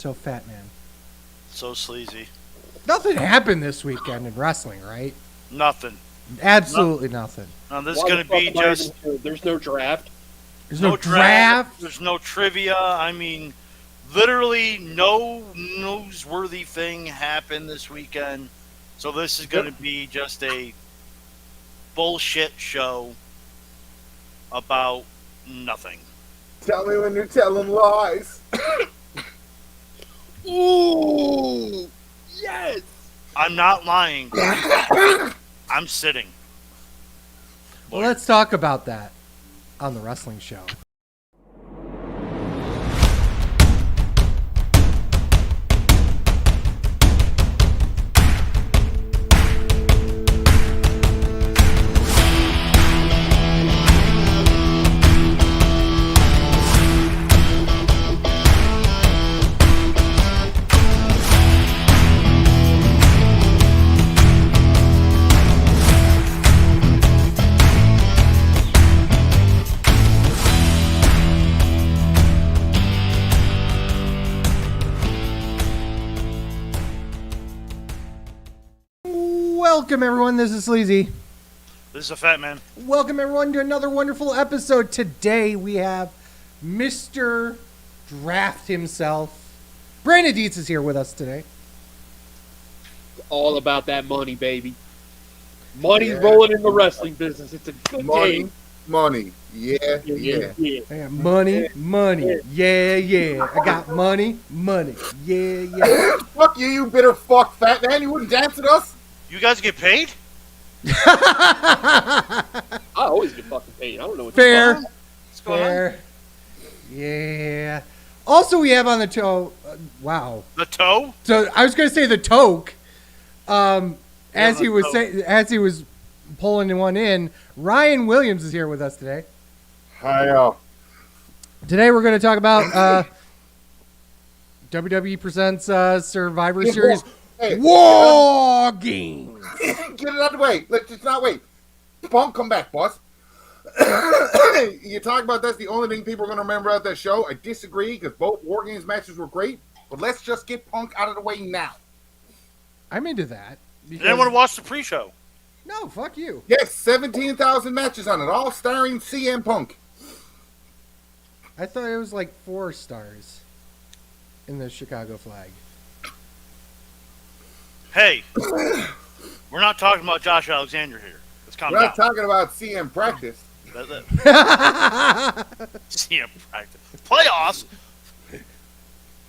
So Fat Man. So sleazy. Nothing happened this weekend in wrestling, right? Nothing. Absolutely nothing. Now this is going to be just... There's no draft. There's no draft. There's no trivia. I mean, literally no newsworthy thing happened this weekend. So this is going to be just a bullshit show about nothing. Tell me when you're telling lies. Ooh, yes. I'm not lying. I'm sitting. Well, let's talk about that on the wrestling show. Welcome, everyone. This is Sleazy. This is a Fat Man. Welcome, everyone, to another wonderful episode. Today, we have Mr. Draft himself. Brandon Dietz is here with us today. All about that money, baby. Money rolling in the wrestling business. It's a good game. Money. Yeah. I got money. Yeah. I got money. Yeah. Fuck you, you bitter fuck, Fat Man. You wouldn't dance with us? You guys get paid? I always get fucking paid. I don't know what Fair. What's going on? Yeah. Also, we have on the toe. Wow. The toe? So I was going to say the toke. As he was pulling one in, Ryan Williams is here with us today. Hi, Today we're going to talk about WWE presents Survivor Series War Games. Get it out of the way. Let's just not wait. Punk, come back, boss. You talk about that's the only thing people are going to remember about that show. I disagree because both War Games matches were great, but let's just get Punk out of the way now. I'm into that. Did anyone watch the pre-show? No, fuck you. Yes, 17,000 matches on it, all starring CM Punk. I thought it was like 4 stars in the Chicago flag. Hey, we're not talking about Josh Alexander here. Let's calm We're down. not talking about CM practice. CM practice. Playoffs?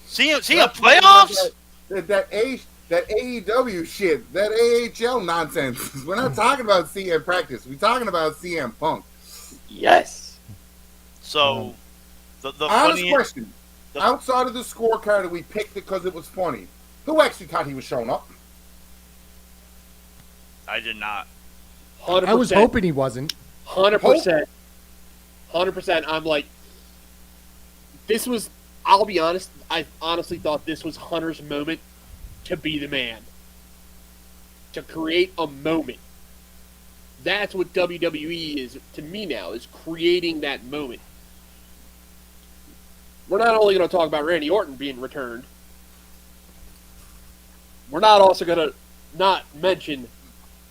CM playoffs? That AEW shit, that AHL nonsense. We're not talking about CM practice. We're talking about CM Punk. Yes. So, the honest funny question. Outside of the scorecard that we picked because it was funny, who actually thought he was showing up? I did not. 100%. I was hoping he wasn't. 100%. 100%. I'm like, this was, I'll be honest, I honestly thought this was Hunter's moment to be the man. To create a moment. That's what WWE is to me now, is creating that moment. We're not only going to talk about Randy Orton being returned, we're not also going to not mention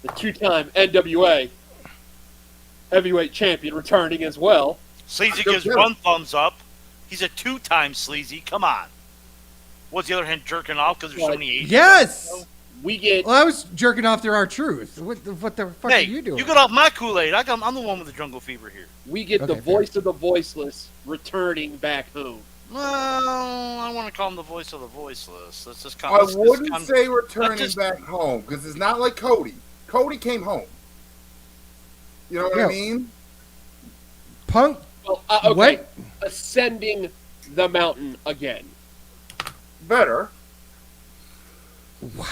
the 2-time NWA heavyweight champion returning as well. Sleazy gives one thumbs up. He's a 2-time sleazy. Come on. What's the other hand jerking off because there's so many Asians? Yes! We get... Well, I was jerking off through R-Truth. What the fuck are you doing? You got off my Kool-Aid. I'm the one with the jungle fever here. We get the voice of the voiceless returning back home. Well, I want to call him the voice of the voiceless. Let's just I wouldn't say returning back home because it's not like Cody. Cody came home. You know what I mean? Punk. Well, okay. What? Ascending the mountain again. Better. Wow.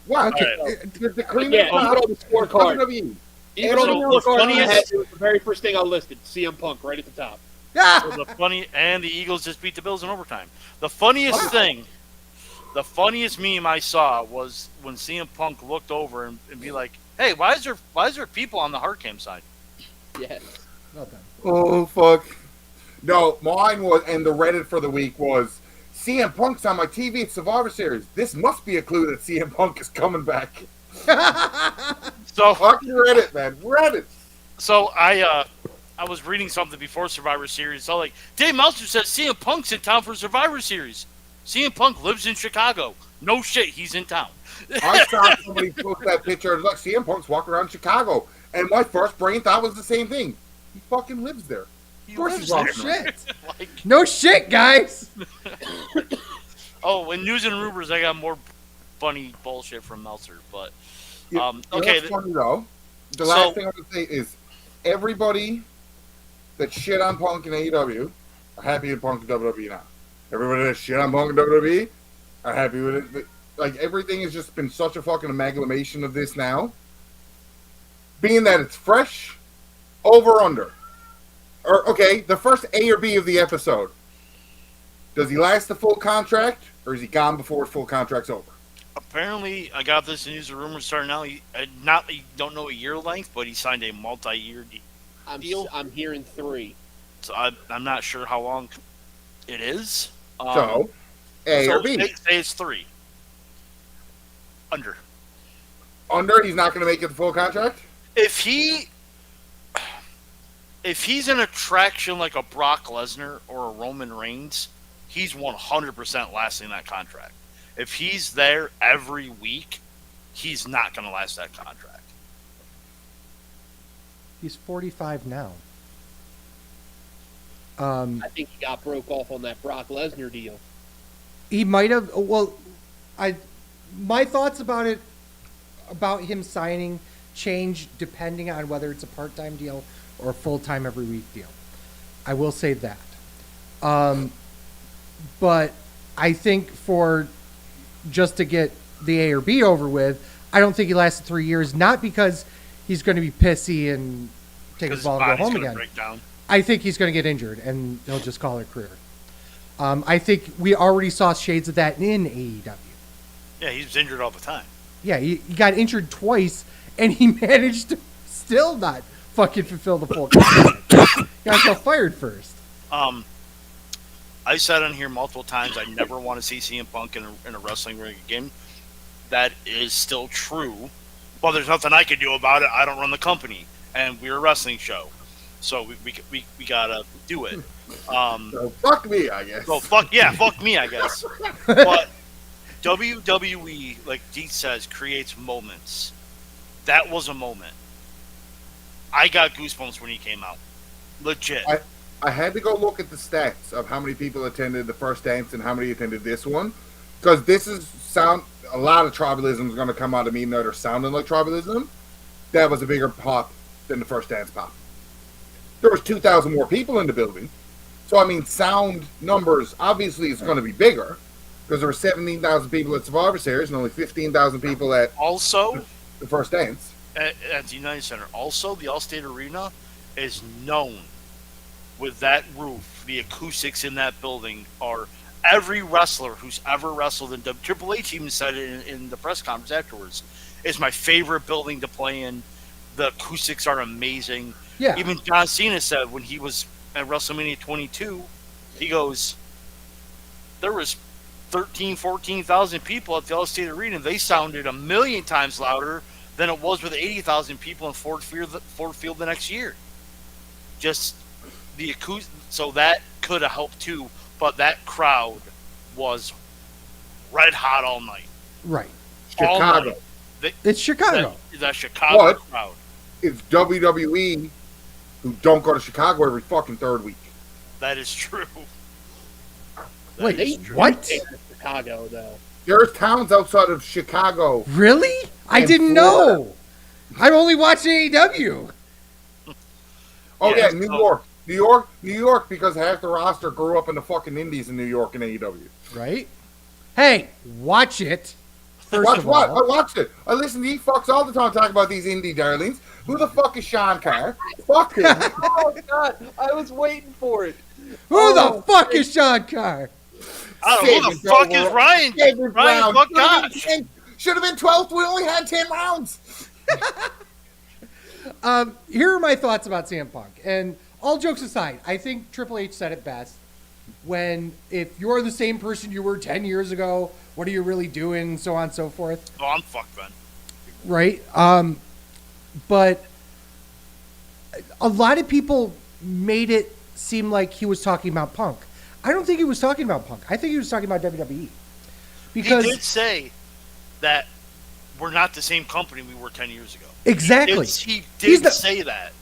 Wow. Okay. The cream even on the scorecard. Even on the scorecard, it was the very first thing I listed. CM Punk right at the top. So and the Eagles just beat the Bills in overtime. The funniest thing, the funniest meme I saw was when CM Punk looked over and be like, "Hey, why is there people on the Hardcam side?" Yes. Oh fuck. No, mine was, and the Reddit for the week was, CM Punk's on my TV at Survivor Series. This must be a clue that CM Punk is coming back. So Fucking Reddit, man. Reddit. So I was reading something before Survivor Series. So like Dave Meltzer says CM Punk's in town for Survivor Series. CM Punk lives in Chicago. No shit, he's in town. I saw somebody post that picture and look, CM Punk's walking around Chicago. And my first brain thought was the same thing. He fucking lives there. Of course he's walking around. Shit. Like, No shit, guys. oh, in news and rumors, I got more funny bullshit from Meltzer. But You know okay, what's funny though? The last thing I want to say is everybody that shit on Punk in AEW are happy with Punk in WWE now. Everybody that shit on Punk in WWE are happy with it. Like, everything has just been such a fucking amalgamation of this now. Being that it's fresh, over or under. Or, okay, the first A or B of the episode. Does he last the full contract, or is he gone before his full contract's over? apparently, I got this in news and rumors starting now. He don't know a year length, but he signed a multi-year deal. I'm hearing 3. So I'm not sure how long it is. So, A or B? Say it's 3. Under. Under, he's not going to make it the full contract? If he's an attraction like a Brock Lesnar or a Roman Reigns, he's 100% lasting that contract. If he's there every week, he's not going to last that contract. He's 45 now. I think he got broke off on that Brock Lesnar deal. He might have. Well, my thoughts about it, about him signing, change depending on whether it's a part-time deal or a full-time every week deal. I will say that. But I think for just to get the A or B over with, I don't think he lasted 3 years. Not because he's going to be pissy and take his ball and go home again. Break down. I think he's going to get injured, and he'll just call it a career. I think we already saw shades of that in AEW. Yeah, he's injured all the time. Yeah, he got injured twice, and he managed to still not fucking fulfill the full contract. Got himself fired first. I said on here multiple times I never want to see CM Punk in a wrestling ring again. That is still true. But there's nothing I can do about it. I don't run the company, and we're a wrestling show. So we gotta do it. So fuck me, I guess. So fuck me, I guess. But WWE, like Deet says, creates moments. That was a moment. I got goosebumps when he came out. Legit. I had to go look at the stats of how many people attended the first dance and how many attended this one, because this is a lot of tribalism is going to come out of me that are sounding like tribalism. That was a bigger pop than the first dance pop. There was 2,000 more people in the building. So, I mean, sound numbers, obviously, is going to be bigger because there were 17,000 people at Survivor Series and only 15,000 people at Also, the first dance. At the United Center. Also, the Allstate Arena is known with that roof. The acoustics in that building are every wrestler who's ever wrestled in Triple H even said it in the press conference afterwards. It's my favorite building to play in. The acoustics are amazing. Yeah. Even John Cena said when he was at WrestleMania 22, he goes, there was 14,000 people at the Allstate Arena. They sounded 1,000,000 times louder than it was with 80,000 people in Ford Field the next year. Just the acoustic, so that could have helped too. But that crowd was red hot all night. Right. Chicago. It's Chicago. The Chicago crowd. It's WWE who don't go to Chicago every fucking third week. That is true. Wait, what? Chicago, though. There's towns outside of Chicago. Really? I And didn't know. I'm only watching AEW. Oh, Yeah, yeah, New York, because half the roster grew up in the fucking indies in New York and AEW. Right? Hey, watch it. First Watch of what? all. I watched it. I listen to you fucks all the time talking about these indie darlings. Who the fuck is Sean Carr? Fuck him. Oh, God. I was waiting for it. Who the fuck is Sean Carr? I don't know who the fuck is Ryan. David Ryan, Brown. fuck God. Should have been 12th. We only had 10 rounds. Here are my thoughts about CM Punk. And all jokes aside, I think Triple H said it best. when if you're the same person you were 10 years ago, what are you really doing, so on and so forth. Oh, I'm fucked then. Right? But a lot of people made it seem like he was talking about Punk. I don't think he was talking about Punk. I think he was talking about WWE. Because He did say that we're not the same company we were 10 years ago. exactly. He He's did the- say that.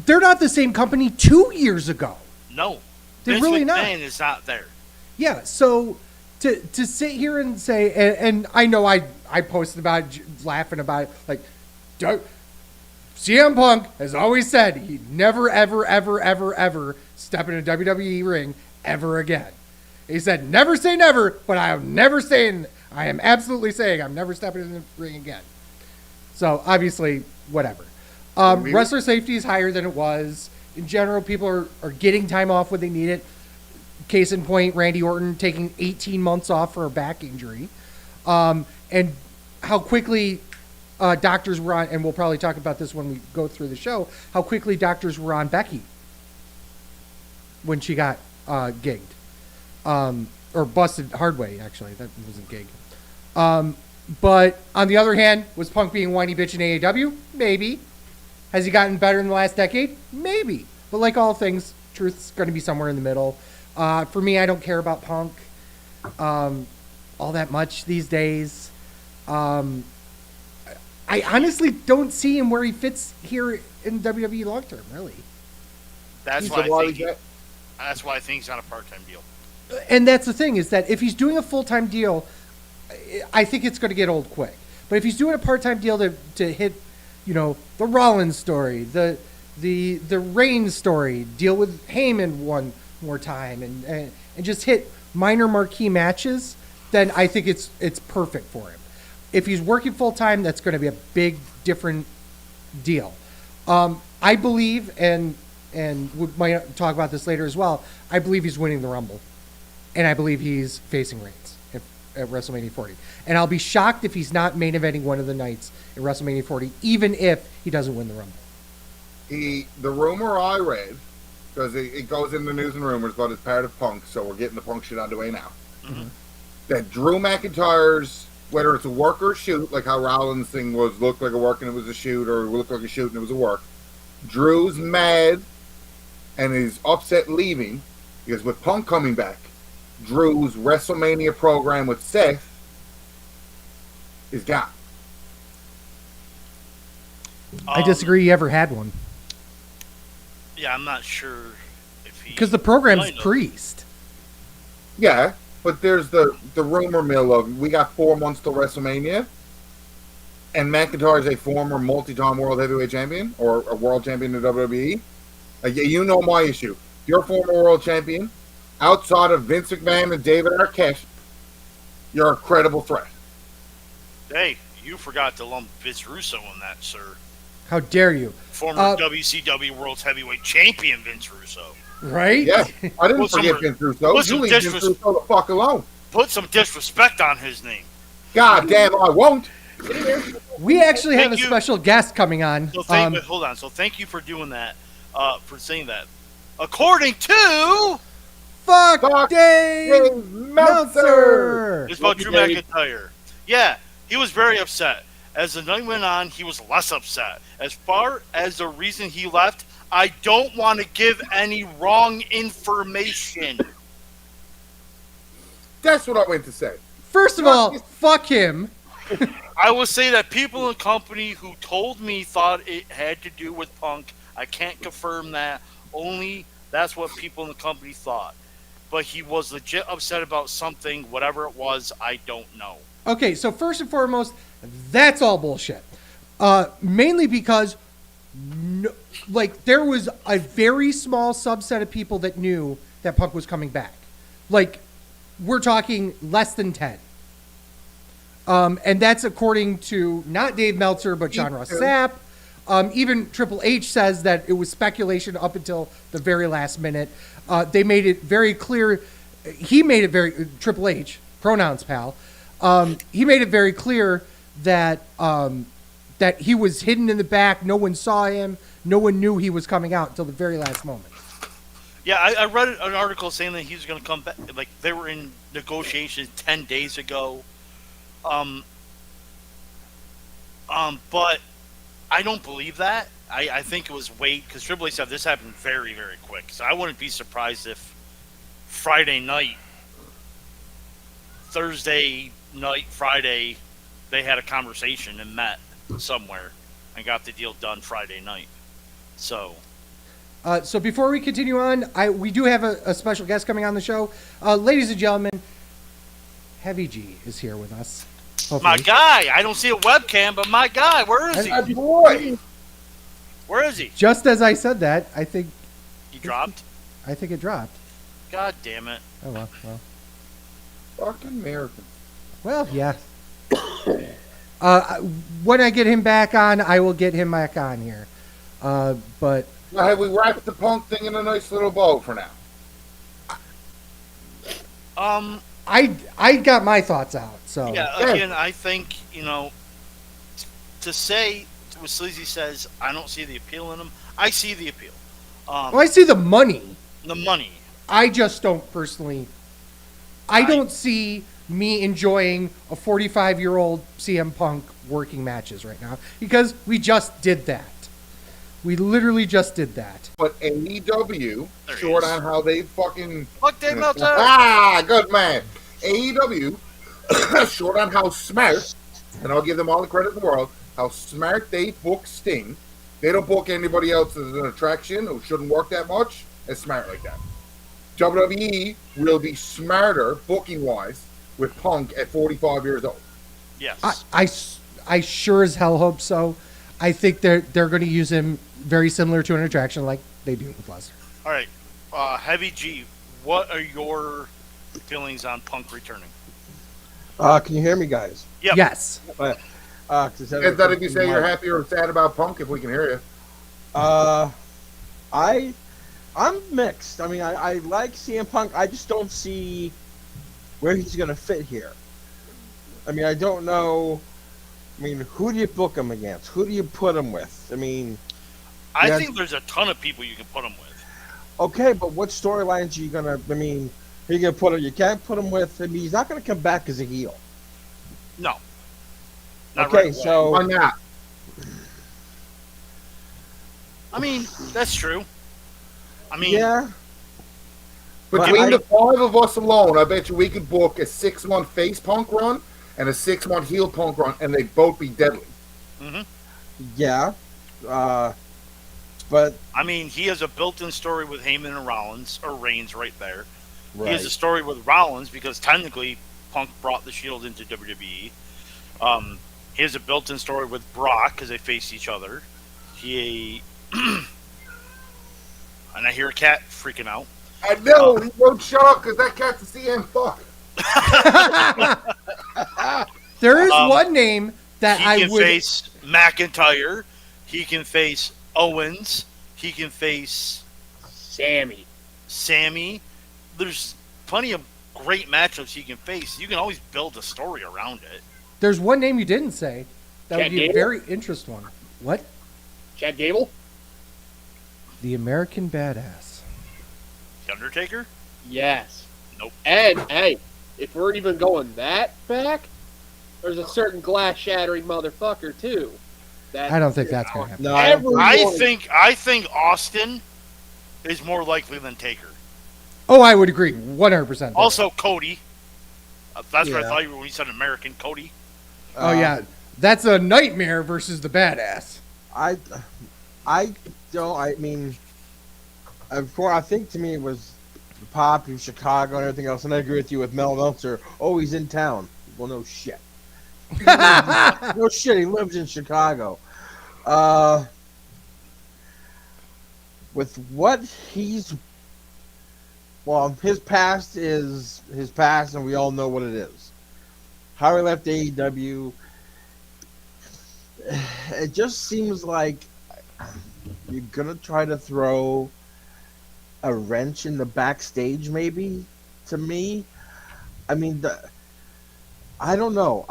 They're not the same company 2 years ago. No. They're Vince really not. McMahon is not there. Yeah, so to sit here and say, and I know I posted about it, laughing about it, like, CM Punk has always said he'd never, ever, ever, ever, ever step in a WWE ring ever again. He said, never say never, but I am absolutely saying I'm never stepping in the ring again. So, obviously, whatever. Wrestler safety is higher than it was. In general, people are getting time off when they need it. Case in point, Randy Orton taking 18 months off for a back injury. And how quickly doctors were on, and we'll probably talk about this when we go through the show, how quickly doctors were on Becky when she got gigged. Or busted hard way, actually. That wasn't gig. But on the other hand, was Punk being whiny bitch in AEW? Maybe. Has he gotten better in the last decade? Maybe. But like all things, truth's going to be somewhere in the middle. For me, I don't care about Punk all that much these days. I honestly don't see him where he fits here in WWE long term, really. That's why I think he's on a part-time deal. And that's the thing, is that if he's doing a full-time deal, I think it's going to get old quick. But if he's doing a part-time deal to hit, the Rollins story, the Reigns story, deal with Heyman one more time, and just hit minor marquee matches, then I think it's perfect for him. If he's working full-time, that's going to be a big, different deal. I believe, and we might talk about this later as well, I believe he's winning the Rumble. And I believe he's facing Reigns at WrestleMania 40. And I'll be shocked if he's not main eventing one of the nights at WrestleMania 40, even if he doesn't win the Rumble. The rumor I read, because it goes in the news and rumors, but it's part of Punk, so we're getting the Punk shit out of the way now. Mm-hmm. That Drew McIntyre's, whether it's a work or a shoot, like how Rollins' thing looked like a work and it was a shoot, or it looked like a shoot and it was a work. Drew's mad and is upset leaving because with Punk coming back, Drew's WrestleMania program with Seth is gone. I disagree he ever had one. Yeah, I'm not sure if he... Because the program's Priest. Yeah, but there's the rumor mill of we got 4 months till WrestleMania, and McIntyre is a former multi-time world heavyweight champion or a world champion in WWE. You know my issue. If you're a former world champion, outside of Vince McMahon and David Arquette, you're a credible threat. Hey, you forgot to lump Vince Russo in that, sir. How dare you? Former WCW World Heavyweight Champion Vince Russo. Right? Yeah, I didn't forget Vince Russo. You leave Vince Russo the fuck alone. Put some disrespect on his name. God damn, I won't. We actually have a special guest coming on. So hold on. So thank you for doing that, for saying that. According to... Fuck Dave Meltzer! It's about Drew McIntyre. Yeah, he was very upset. As the night went on, he was less upset. As far as the reason he left, I don't want to give any wrong information. That's what I went to say. First of all, fuck him. I will say that people in the company who told me thought it had to do with Punk. I can't confirm that. Only that's what people in the company thought. But he was legit upset about something, whatever it was, I don't know. Okay, so first and foremost, that's all bullshit. Mainly because, there was a very small subset of people that knew that Punk was coming back. We're talking less than 10. And that's according to not Dave Meltzer, but John Ross Sapp. Even Triple H says that it was speculation up until the very last minute. They made it very clear. He made it very Triple H, pronouns pal. He made it very clear that that he was hidden in the back. No one saw him. No one knew he was coming out until the very last moment. Yeah, I read an article saying that he was going to come back. Like they were in negotiations 10 days ago. Um, but I don't believe that. I think it was wait because Triple H said this happened very very quick. So I wouldn't be surprised if Friday night, Thursday night, Friday, they had a conversation and met somewhere and got the deal done Friday night. So So before we continue on, we do have a special guest coming on the show. Ladies and gentlemen, Heavy G is here with us. my guy, I don't see a webcam, but my guy, where is he? My boy. Where is he? Just as I said that, I think He dropped? it dropped. God damn it. Oh well. Fucking American. Well, yeah. When I get him back on, I will get him back on here. But Now, have we wrapped the Punk thing in a nice little bow for now? I got my thoughts out. So Yeah, again, I think, to say what Sleazy says, I don't see the appeal in him. I see the appeal. well, I see the money. The money. I just don't personally. I don't see me enjoying a 45-year-old CM Punk working matches right now because we just did that. We literally just did that. But AEW, There he short is. on how they fucking... Fuck Dave Meltzer! Ah, good man. AEW, short on how smart, and I'll give them all the credit in the world, how smart they book Sting. They don't book anybody else as an attraction who shouldn't work that much as smart like that. WWE will be smarter, booking-wise, with Punk at 45 years old. Yes. I sure as hell hope so. I think they're going to use him very similar to an attraction like they do with Lesnar. All right. Heavy G, what are your feelings on Punk returning? Can you hear me, guys? Yep. Yes. Is that if you say you're happy or sad about Punk, if we can hear you? I'm mixed. I mean, I like CM Punk. I just don't see where he's going to fit here. I mean, I don't know. I mean, who do you book him against? Who do you put him with? I mean, I think there's a ton of people you can put him with. okay, but what storylines are you going to? I mean, who are you going to put him? You can't put him with. I mean, he's not going to come back as a heel. No. Not Okay, right away. so Why not? I mean, that's true. I mean, yeah. Between the five of us alone, I bet you we could book a 6-month face Punk run and a 6-month heel Punk run, and they'd both be deadly. Yeah, but I mean, he has a built-in story with Heyman and Rollins, or Reigns right there. right. He has a story with Rollins because technically Punk brought the Shield into WWE. He has a built-in story with Brock because they faced each other. He and I hear a cat freaking out. I know, he won't shut up because that cat's a CM fuck. There is one name that He I can would. face McIntyre. He can face Owens. He can face Sammy. There's plenty of great matchups he can face. You can always build a story around it. There's one name you didn't say. That would Chad be a Gable? very interesting one. What? Chad Gable? The American Badass. The Undertaker? Yes. Nope. And, hey, if we're even going that back, there's a certain glass-shattering motherfucker, too. That I don't think that's going to happen. No, everyone, I think Austin is more likely than Taker. Oh, I would agree 100%. Also, Cody. That's what I Yeah. thought you were when you said American Cody. Oh, yeah. That's a nightmare versus the Badass. I don't. I mean, I think to me it was Pop in Chicago and everything else, and I agree with you with Mel Meltzer. Oh, he's in town. Well, no shit. No shit. He lives in Chicago. With what he's, well, his past is his past, and we all know what it is. How he left AEW. It just seems like you're gonna try to throw a wrench in the backstage, maybe. To me, I mean, I don't know.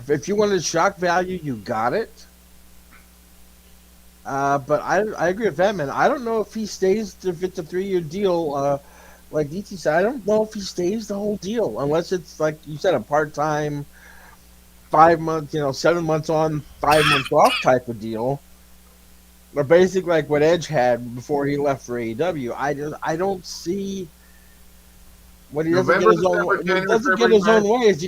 If you wanted shock value, you got it. But I agree with that, man. I don't know if he stays if it's a 3-year deal. Like DT said, I don't know if he stays the whole deal unless it's like you said, a part-time, 5 months, 7 months on, 5 months off type of deal. Or basically like what Edge had before he left for AEW. I don't see when he doesn't November, get his own December, when he January, doesn't get February, his own March. way. Is he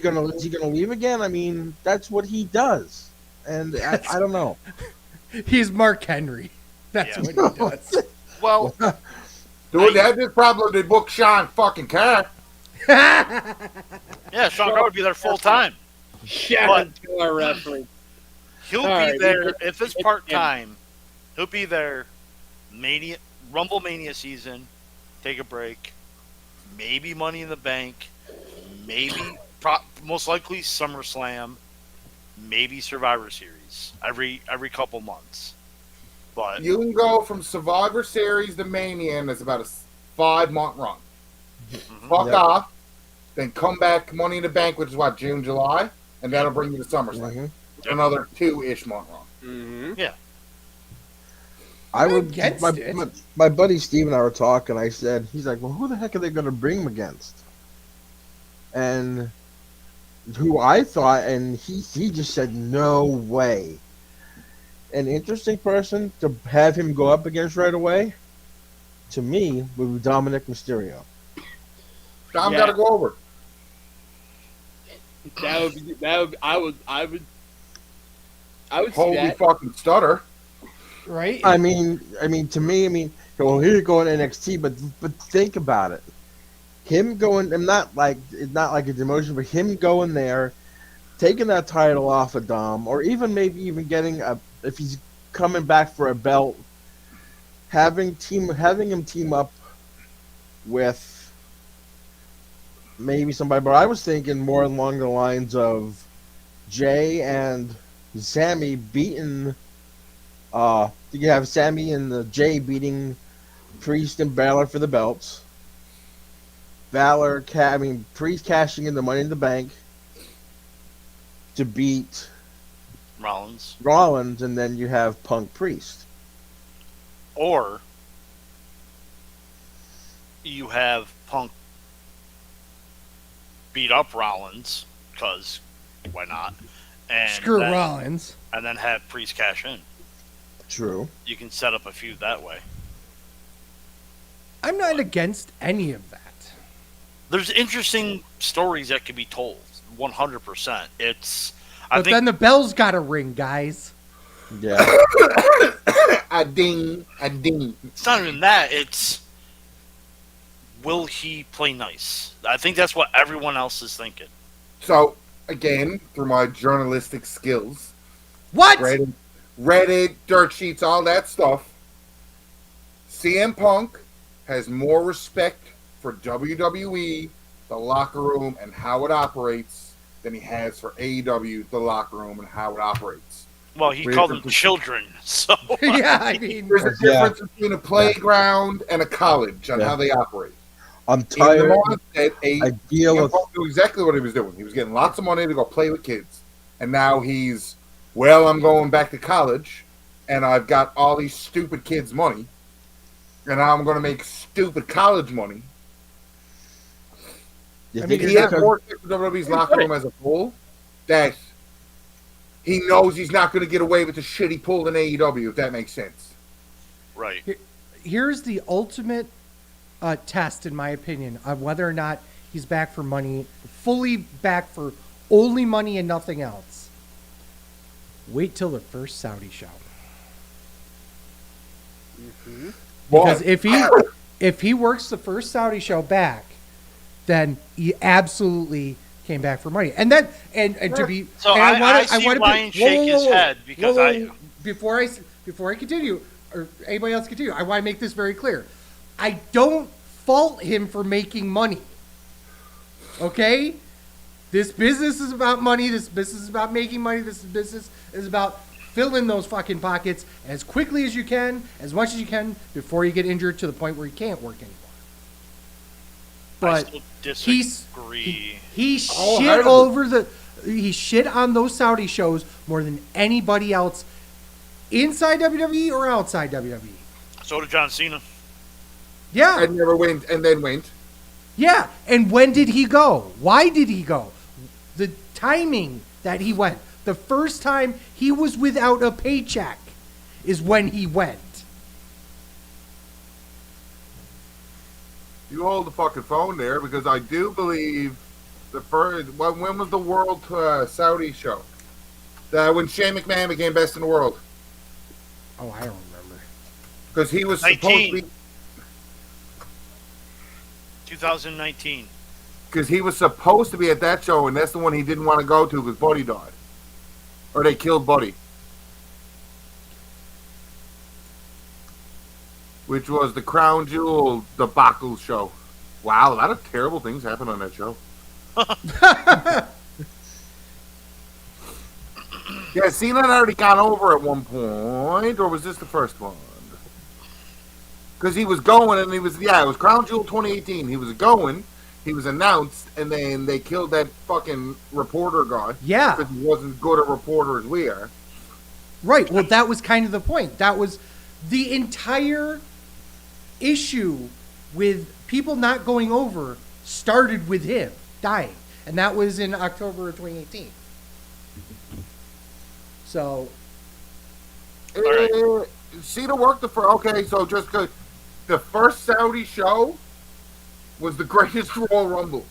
gonna leave again? I mean, that's what he does, and I don't know. He's Mark Henry. That's Yeah. what he does. Well, Dude, they had this problem. They booked Sean fucking Carr. yeah, Sean Carr would be there full time. Shout out to our referee. He'll All be right, there if it's part time. He'll be there. Rumble Mania season. Take a break. Maybe Money in the Bank. Maybe most likely SummerSlam. Maybe Survivor Series every couple months. But You can go from Survivor Series to Mania, and it's about a 5-month run. Fuck Yep. off, then come back Money in the Bank, which is what, June, July, and that'll bring you to SummerSlam. Mhm. Another 2-ish month run. Mm-hmm. I I'm would. against My, it. my buddy Steve and I were talking. I said, he's like, well, who the heck are they going to bring him against? And who I thought, and he just said, no way. An interesting person to have him go up against right away, to me, would be Dominic Mysterio. Dom Yeah. got to go over. I would see Holy that. fucking stutter. Right? I mean, to me, well, here you go in NXT, but think about it. Him going, and not like a demotion, but him going there, taking that title off of Dom, or maybe even getting if he's coming back for a belt, having him team up with maybe somebody. But I was thinking more along the lines of Jay and Sammy beating. You have Sammy and Jay beating Priest and Balor for the belts. Priest cashing in the Money in the Bank to beat Rollins. and then you have Punk Priest. Or you have Punk beat up Rollins, because why not? And Screw then, Rollins. And then have Priest cash in. True. You can set up a feud that way. I'm not against any of that. There's interesting stories that can be told. 100%. But then the bell's got to ring, guys. Yeah. A ding, a ding. It's not even that. It's, will he play nice? I think that's what everyone else is thinking. So, again, through my journalistic skills, What? Reddit, dirt sheets, all that stuff, CM Punk has more respect for WWE, the locker room, and how it operates than he has for AEW, the locker room, and how it operates. Well, he called them children, so... Yeah, I mean, There's a Yeah. difference between a playground and a college on Yeah. how they operate. I'm In the tired. moment that I deal CM with. Punk knew exactly what he was doing. He was getting lots of money to go play with kids. And now he's, well, I'm going back to college, and I've got all these stupid kids' money, and now I'm going to make stupid college money. You I think mean, He it's has because- more respect for WWE's locker room as a whole that he knows he's not going to get away with the shit he pulled in AEW, if that makes sense. Right. here's the ultimate test, in my opinion, of whether or not he's back for money, fully back for only money and nothing else. Wait till the first Saudi show. Because if he works the first Saudi show back, then he absolutely came back for money. And then and to be So and I see wanna Ryan shake his head because before I continue, or anybody else continue, I want to make this very clear. I don't fault him for making money. Okay? This business is about money. This business is about making money. This business is about filling those fucking pockets as quickly as you can, as much as you can, before you get injured to the point where you can't work anymore. I But still he's disagree. he Oh, shit hardly. over he shit on those Saudi shows more than anybody else inside WWE or outside WWE? So did John Cena. Yeah. And never went, and then went. Yeah. And when did he go? Why did he go? The timing that he went. The first time he was without a paycheck is when he went. You hold the fucking phone there because I do believe the first. When was the World Saudi show? When Shane McMahon became best in the world. Oh, I don't remember. Because he was supposed to 19. be. 2019. Because he was supposed to be at that show, and that's the one he didn't want to go to because Buddy died. Or they killed Buddy. Which was the Crown Jewel debacle show. Wow, a lot of terrible things happened on that show. Yeah, Cena had already gone over at one point, or was this the first one? Because he was going, and it was Crown Jewel 2018. He was going, he was announced, and then they killed that fucking reporter guy. Yeah. Because he wasn't good a reporter as we are. Right. Well, that was kind of the point. That was the entire issue with people not going over started with him dying. And that was in October of 2018. So. right. Cena worked okay, so just good. The first Saudi show was the greatest Royal Rumble.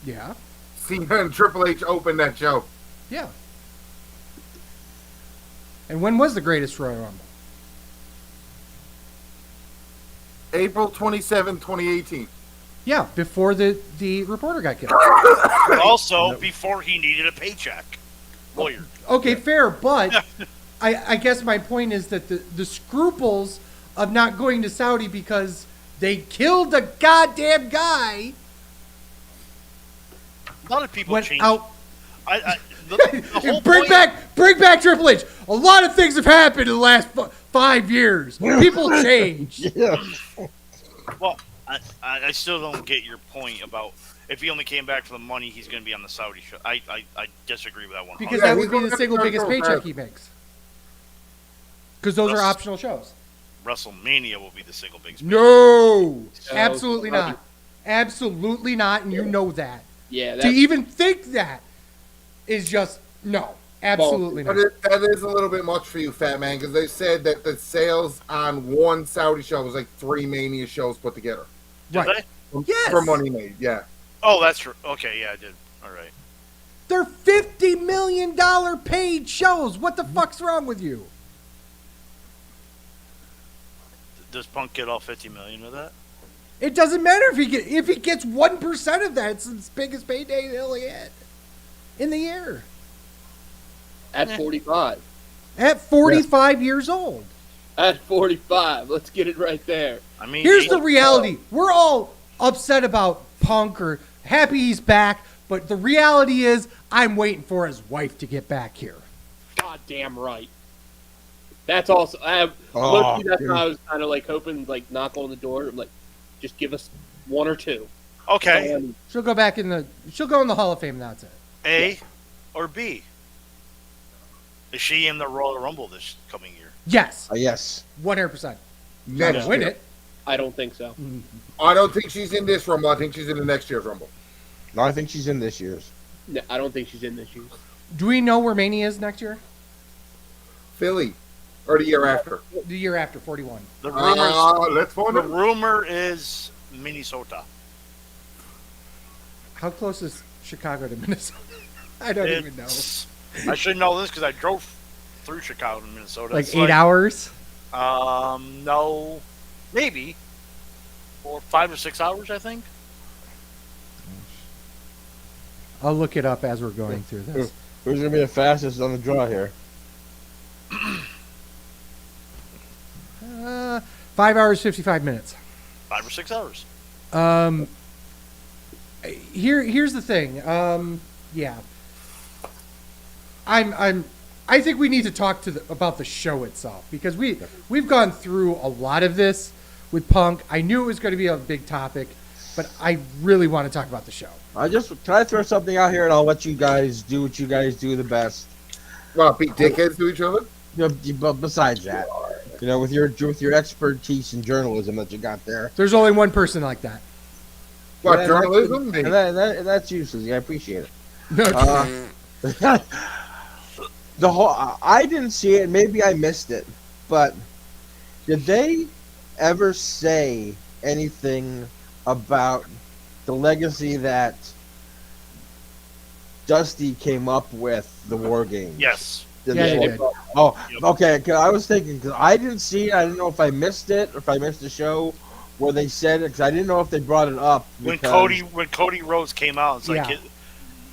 Yeah. Cena and Triple H opened that show. Yeah. And when was the greatest Royal Rumble? April 27, 2018. Yeah, before the reporter got killed. Also, before he needed a paycheck. Lawyer. Okay, fair, but I guess my point is that the scruples of not going to Saudi because they killed a goddamn guy A lot of people went change. out. The whole Bring point- back Triple H. A lot of things have happened in the last 5 years. People change. Yeah. Well, I still don't get your point about if he only came back for the money, he's going to be on the Saudi show. I disagree with that one. Because Yeah, that he's would be gonna the single start biggest going paycheck back. he makes. Because those are Russ- optional shows. WrestleMania will be the single biggest. No, So, absolutely not. Absolutely not, and you know that. Yeah, To that's, even think that is just no, absolutely But not. that is a little bit much for you, Fat Man, because they said that the sales on one Saudi show was like 3 Mania shows put together. Did Right. they? Yes. For money made, yeah. Oh, that's true. Okay, yeah, I did. All right. They're $50 million paid shows. What the fuck's wrong with you? Does Punk get all 50 million of that? It doesn't matter if he gets 1% of that. It's the biggest payday he'll get in the year at 45. at 45 years old. At 45. Let's get it right there. I mean, Here's the reality: we're all upset about Punk or happy he's back, but the reality is, I'm waiting for his wife to get back here. God damn right. That's also. That's dude. why I was kind of like hoping, like, knock on the door. I'm like, just give us 1 or 2. Okay, She'll go back she'll go in the Hall of Fame. And that's it. A or B? Is she in the Royal Rumble this coming year? Yes, Yes. 100%. Next Gonna win year. it. I don't think so. I don't think she's in this Rumble. I think she's in the next year's Rumble. No, I think she's in this year's. No, I don't think she's in this year. Do we know where Mania is next year? Philly. Or the year after. The year after, 41. The rumors. Let's find The out. rumor is Minnesota. How close is Chicago to Minnesota? I don't even know. It's- I should know this because I drove through Chicago and Minnesota. Like It's 8 hours? No, maybe 5 or 6 hours. I think. I'll look it up as we're going through this. Who's gonna be the fastest on the draw here? 5 hours, 55 minutes. 5 or 6 hours. Here's the thing. Yeah. I think we need to talk about the show itself because we've gone through a lot of this with Punk. I knew it was going to be a big topic, but I really want to talk about the show. Can I throw something out here and I'll let you guys do what you guys do the best. Well, beat dickheads to each other? But besides that, with your expertise in journalism that you got there, There's only one person like that. What, and journalism? that's useless. I appreciate it. No, The whole I didn't see it. Maybe I missed it, but did they ever say anything about the legacy that Dusty came up with the War Games? Yes. Did Yeah, they? they did. Oh, Yep. okay. 'Cause I was thinking because I didn't see it. I didn't know if I missed it or if I missed the show where they said it because I didn't know if they brought it up. When because- Cody Rhodes came out, it's like Yeah. it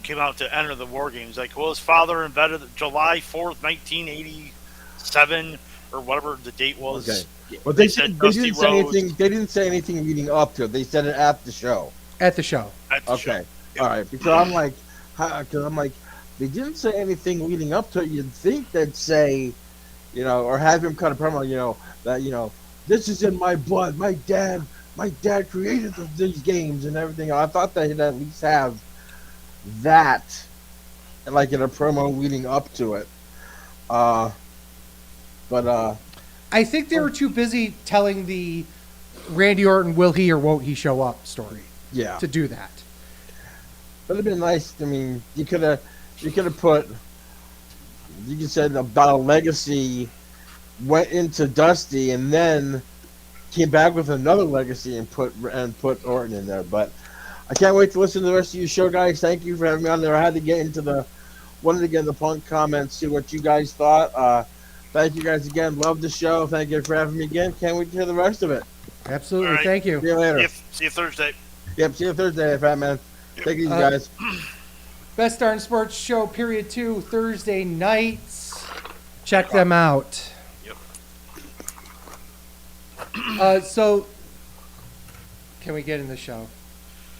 came out to enter the War Games. Like, well, his father invented July 4th, 1987, or whatever the date was. Okay. But they said they Dusty didn't say Rhodes. anything. They didn't say anything leading up to it. They said it at the show. at the show. At the Okay. show. All right. Because I'm like, they didn't say anything leading up to it. You'd think they'd say, or have him cut a promo, that this is in my blood. My dad created these games and everything. I thought they'd at least have that, like in a promo leading up to it. But I think they were too busy telling the Randy Orton will he or won't he show up story yeah. to do that. But it'd been nice. I mean, you could have put. You could said about a legacy went into Dusty and then came back with another legacy and put Orton in there. But I can't wait to listen to the rest of your show, guys. Thank you for having me on there. I had to get into wanted to get in the Punk comments, see what you guys thought. Thank you guys again. Love the show. Thank you for having me again. Can't wait to hear the rest of it. Absolutely. All right. Thank you. See you later. See you Thursday. Yep. See you Thursday, Fat Man. Take it easy, guys. Best Darn Sports Show, period 2, Thursday nights. Check them out. Yep. So, can we get in the show?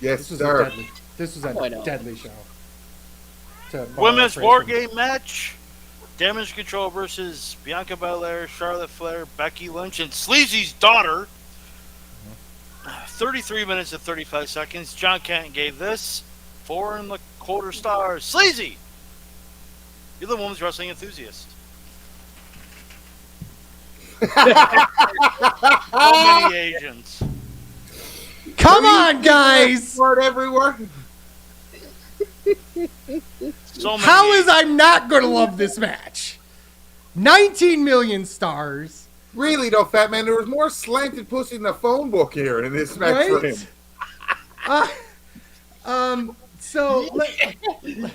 Yes, This was sir. Why a not? deadly show. To borrow a Women's phrase War from- Game match. Damage Control versus Bianca Belair, Charlotte Flair, Becky Lynch, and Sleazy's daughter. 33 minutes and 35 seconds. John Canton gave this 4.25 stars. Sleazy! You're the women's wrestling enthusiast. So many Asians. Come on, guys! Word everywhere. So many How is Asians. I'm not going to love this match? 19 million stars. Really though, Fat Man, there was more slanted pussy in the phone book here in this match for him. Right? So let me.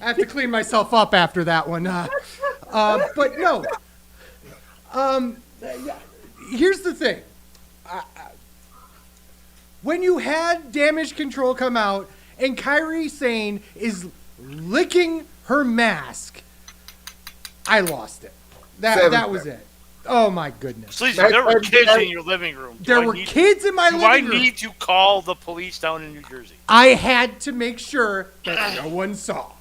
I have to clean myself up after that one. But no. Here's the thing. When you had Damage Control come out and Kairi Sane is licking her mask, I lost it. That was it. Oh my goodness. Sleazy, there were kids in your living room. There were kids in my Do I living room. need to call the police down in New Jersey? I had to make sure that no one saw.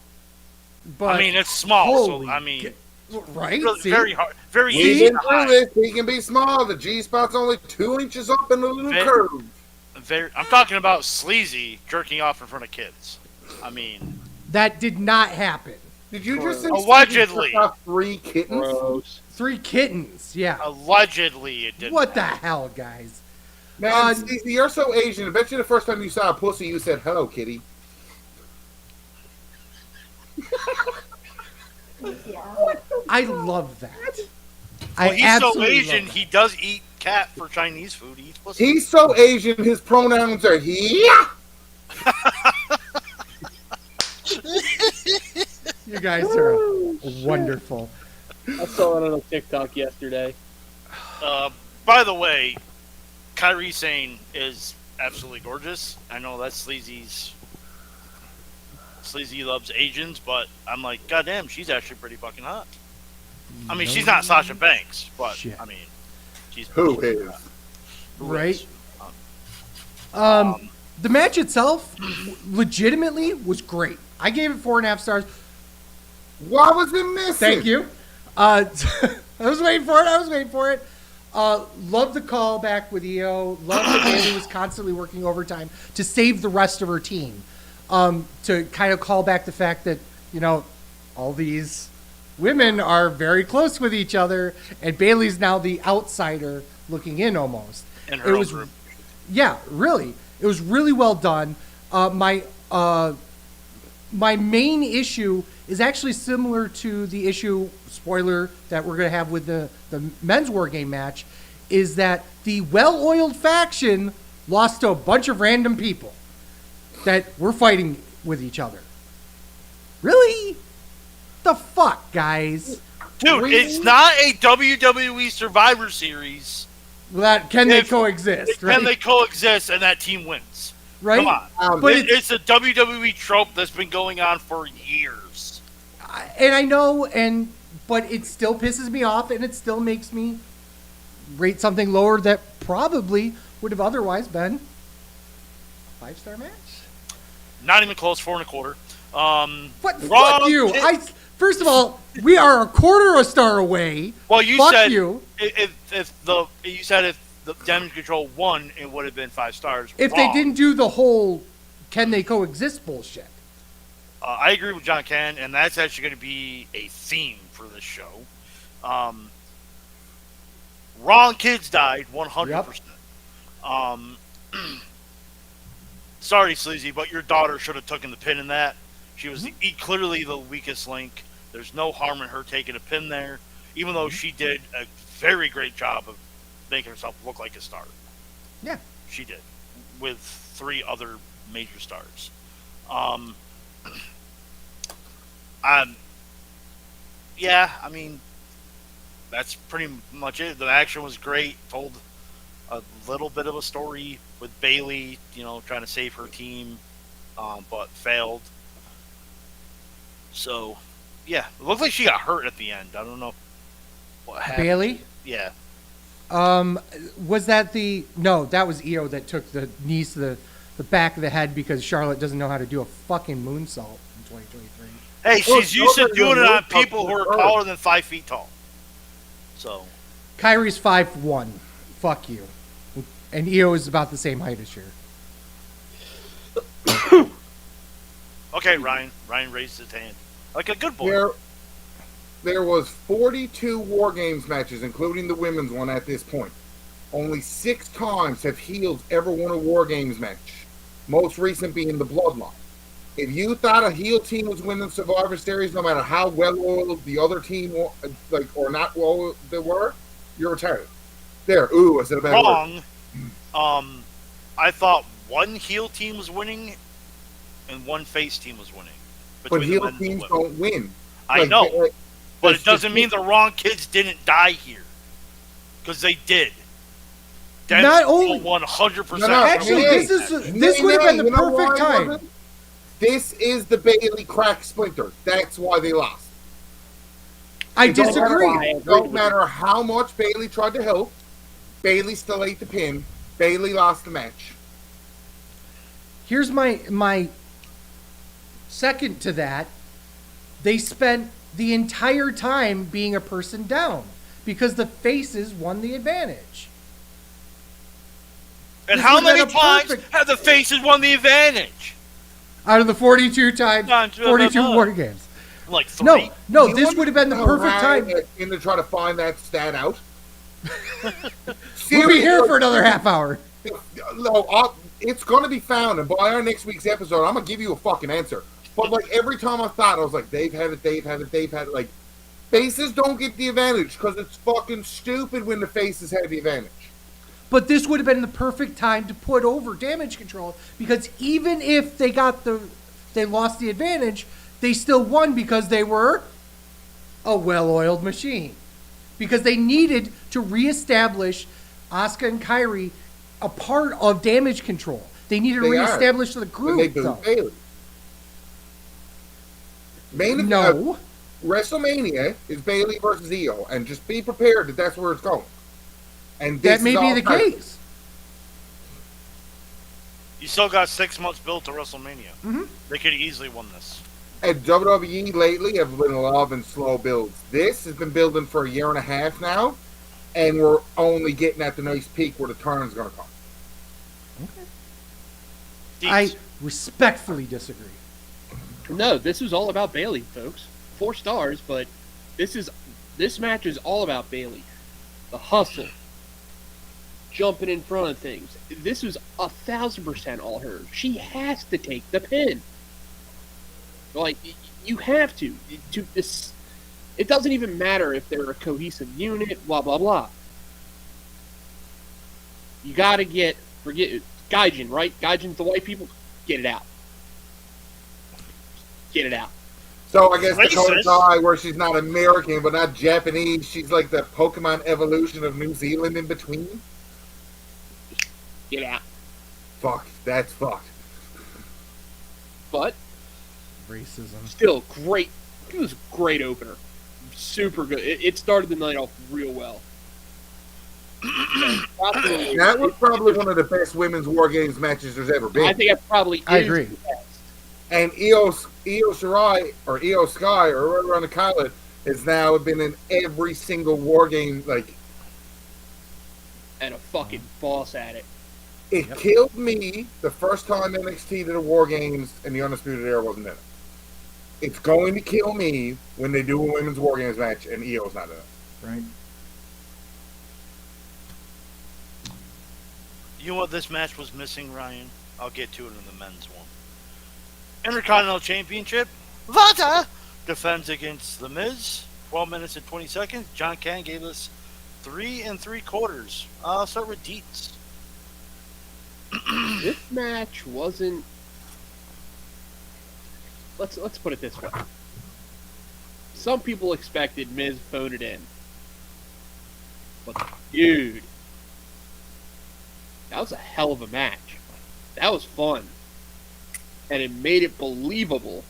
But I mean, it's small, so holy I mean, right? really, See? very hard, very We've easy been to through hide. this. He can be small. The G spot's only 2 inches up in the little Ve- curve. I'm talking about Sleazy jerking off in front of kids. I mean, That did not happen. Did you just say Allegedly. Stevie took off 3 kittens? Gross. 3 kittens. Yeah. allegedly it did. What the hell, guys? Man, Stacey, you're so Asian. I bet you the first time you saw a pussy, you said, "Hello, kitty." I love that. Well, I he's so absolutely Asian, love he does eat cat for Chinese food. He eats pussy. He's so Asian. His pronouns are he. that. You guys are wonderful. I saw it on a TikTok yesterday. By the way, Kairi Sane is absolutely gorgeous. I know that's Sleazy's. Sleazy loves Asians, but I'm like, goddamn, she's actually pretty fucking hot. I mean, she's not Sasha Banks, but Shit. I mean, she's Who is? Right? is. The match itself legitimately was great. I gave it 4.5 stars. What was it missing? Thank you. I was waiting for it. Love the call back with EO. Love that Mandy was constantly working overtime to save the rest of her team. To kind of call back the fact that, all these women are very close with each other, and Bailey's now the outsider looking in almost. In her own group. Yeah, really. It was really well done. My main issue is actually similar to the issue, spoiler, that we're going to have with the men's War Game match, is that the well-oiled faction lost to a bunch of random people that were fighting with each other. Really? The fuck, guys? Dude, Really? it's not a WWE Survivor Series. Can they coexist? Right? Can they coexist and that team wins? Right? Come on. But it's a WWE trope that's been going on for years. And I know, but it still pisses me off, and it still makes me rate something lower that probably would have otherwise been a 5-star match. Not even close, 4.25. But fuck you! First of all, we are a quarter of a star away. Well, you fuck said you. If the damage control won, it would have been 5 stars. If Wrong. they didn't do the whole "can they coexist" bullshit. I agree with John Ken, and that's actually going to be a theme for this show. Wrong kids died, 100%. Sorry, Sleazy, but your daughter should have taken the pin in that. She was clearly the weakest link. There's no harm in her taking a pin there, even though she did a very great job of making herself look like a star. Yeah. She did, with 3 other major stars. Yeah, I mean, that's pretty much it. The action was great. Told a little bit of a story with Bailey, trying to save her team, but failed. So, yeah, it looked like she got hurt at the end. I don't know what happened. Bailey? Yeah. Was that no, that was Io that took the knees to the back of the head because Charlotte doesn't know how to do a fucking moonsault in 2023. Hey, she's used to doing it on people who are taller than 5 feet tall. So. Kyrie's 5'1". Fuck you. And Io is about the same height as her. Okay, Ryan. Ryan raised his hand. Like a good boy. There was 42 War Games matches, including the women's one at this point. Only 6 times have heels ever won a War Games match. Most recent being the Bloodline. If you thought a heel team was winning Survivor Series, no matter how well-oiled the other team, or not well they were, you're retarded. There, I said a bad wrong. word. I thought one heel team was winning and one face team was winning. But heel teams don't win. I know. But it doesn't mean the wrong kids didn't die here. Because they did. That's not only 100%. No, actually, this would have been the perfect time. This is the Bailey crack splinter. That's why they lost. I disagree. It don't matter how much Bailey tried to help. Bailey still ate the pin. Bailey lost the match. Here's my second to that. They spent the entire time being a person down because the faces won the advantage. And how many times have the faces won the advantage? Out of the 42 times, 42 War Games. Like 3? No, this would have been the perfect time. In to try to find that stat out. We'll be here for another half hour. No, it's going to be found, and by our next week's episode, I'm going to give you a fucking answer. But, every time I thought, I was like, they've had it. Like, faces don't get the advantage because it's fucking stupid when the faces had the advantage. But this would have been the perfect time to put over damage control because even if they lost the advantage, they still won because they were a well-oiled machine. Because they needed to reestablish Asuka and Kairi a part of damage control. They needed to reestablish the group. And they booed Bailey. WrestleMania is Bailey versus Io, and just be prepared that that's where it's going. And that may be the case. You still got 6 months built to WrestleMania. Mm-hmm. They could have easily won this. And WWE lately have been loving slow builds. This has been building for a year and a half now, and we're only getting at the nice peak where the turn's going to come. Okay. I respectfully disagree. No, this was all about Bailey, folks. 4 stars, but this match is all about Bayley. The hustle. Jumping in front of things. This was 1,000% all her. She has to take the pin. Like, you have to. It doesn't even matter if they're a cohesive unit, blah, blah, blah. You gotta forget Gaijin, right? Gaijin's the white people. Get it out. Get it out. So I guess the Racist. Kai, where she's not American but not Japanese, she's like the Pokemon evolution of New Zealand in between. Get out. Fuck, that's fucked. But Racism. still great. It was a great opener. Super good. It started the night off real well. That was probably one of the best women's War Games matches there's ever been. I think it probably is. I agree. the best. And Io Shirai, or Io Sky, or whatever on the call it, has now been in every single War Game. Like, And a fucking boss at it. it killed me the first time NXT did a War Games and the Undisputed Era wasn't in it. It's going to kill me when they do a women's War Games match and Io's not in it. Right. You know what this match was missing, Ryan? I'll get to it in the men's one. Intercontinental Championship. Vata defends against The Miz. 12 minutes and 20 seconds. John Cann gave us 3 3/4. I'll start with Deets. This match wasn't. Let's put it this way. Some people expected Miz phone it in, but dude, that was a hell of a match. That was fun, and it made it believable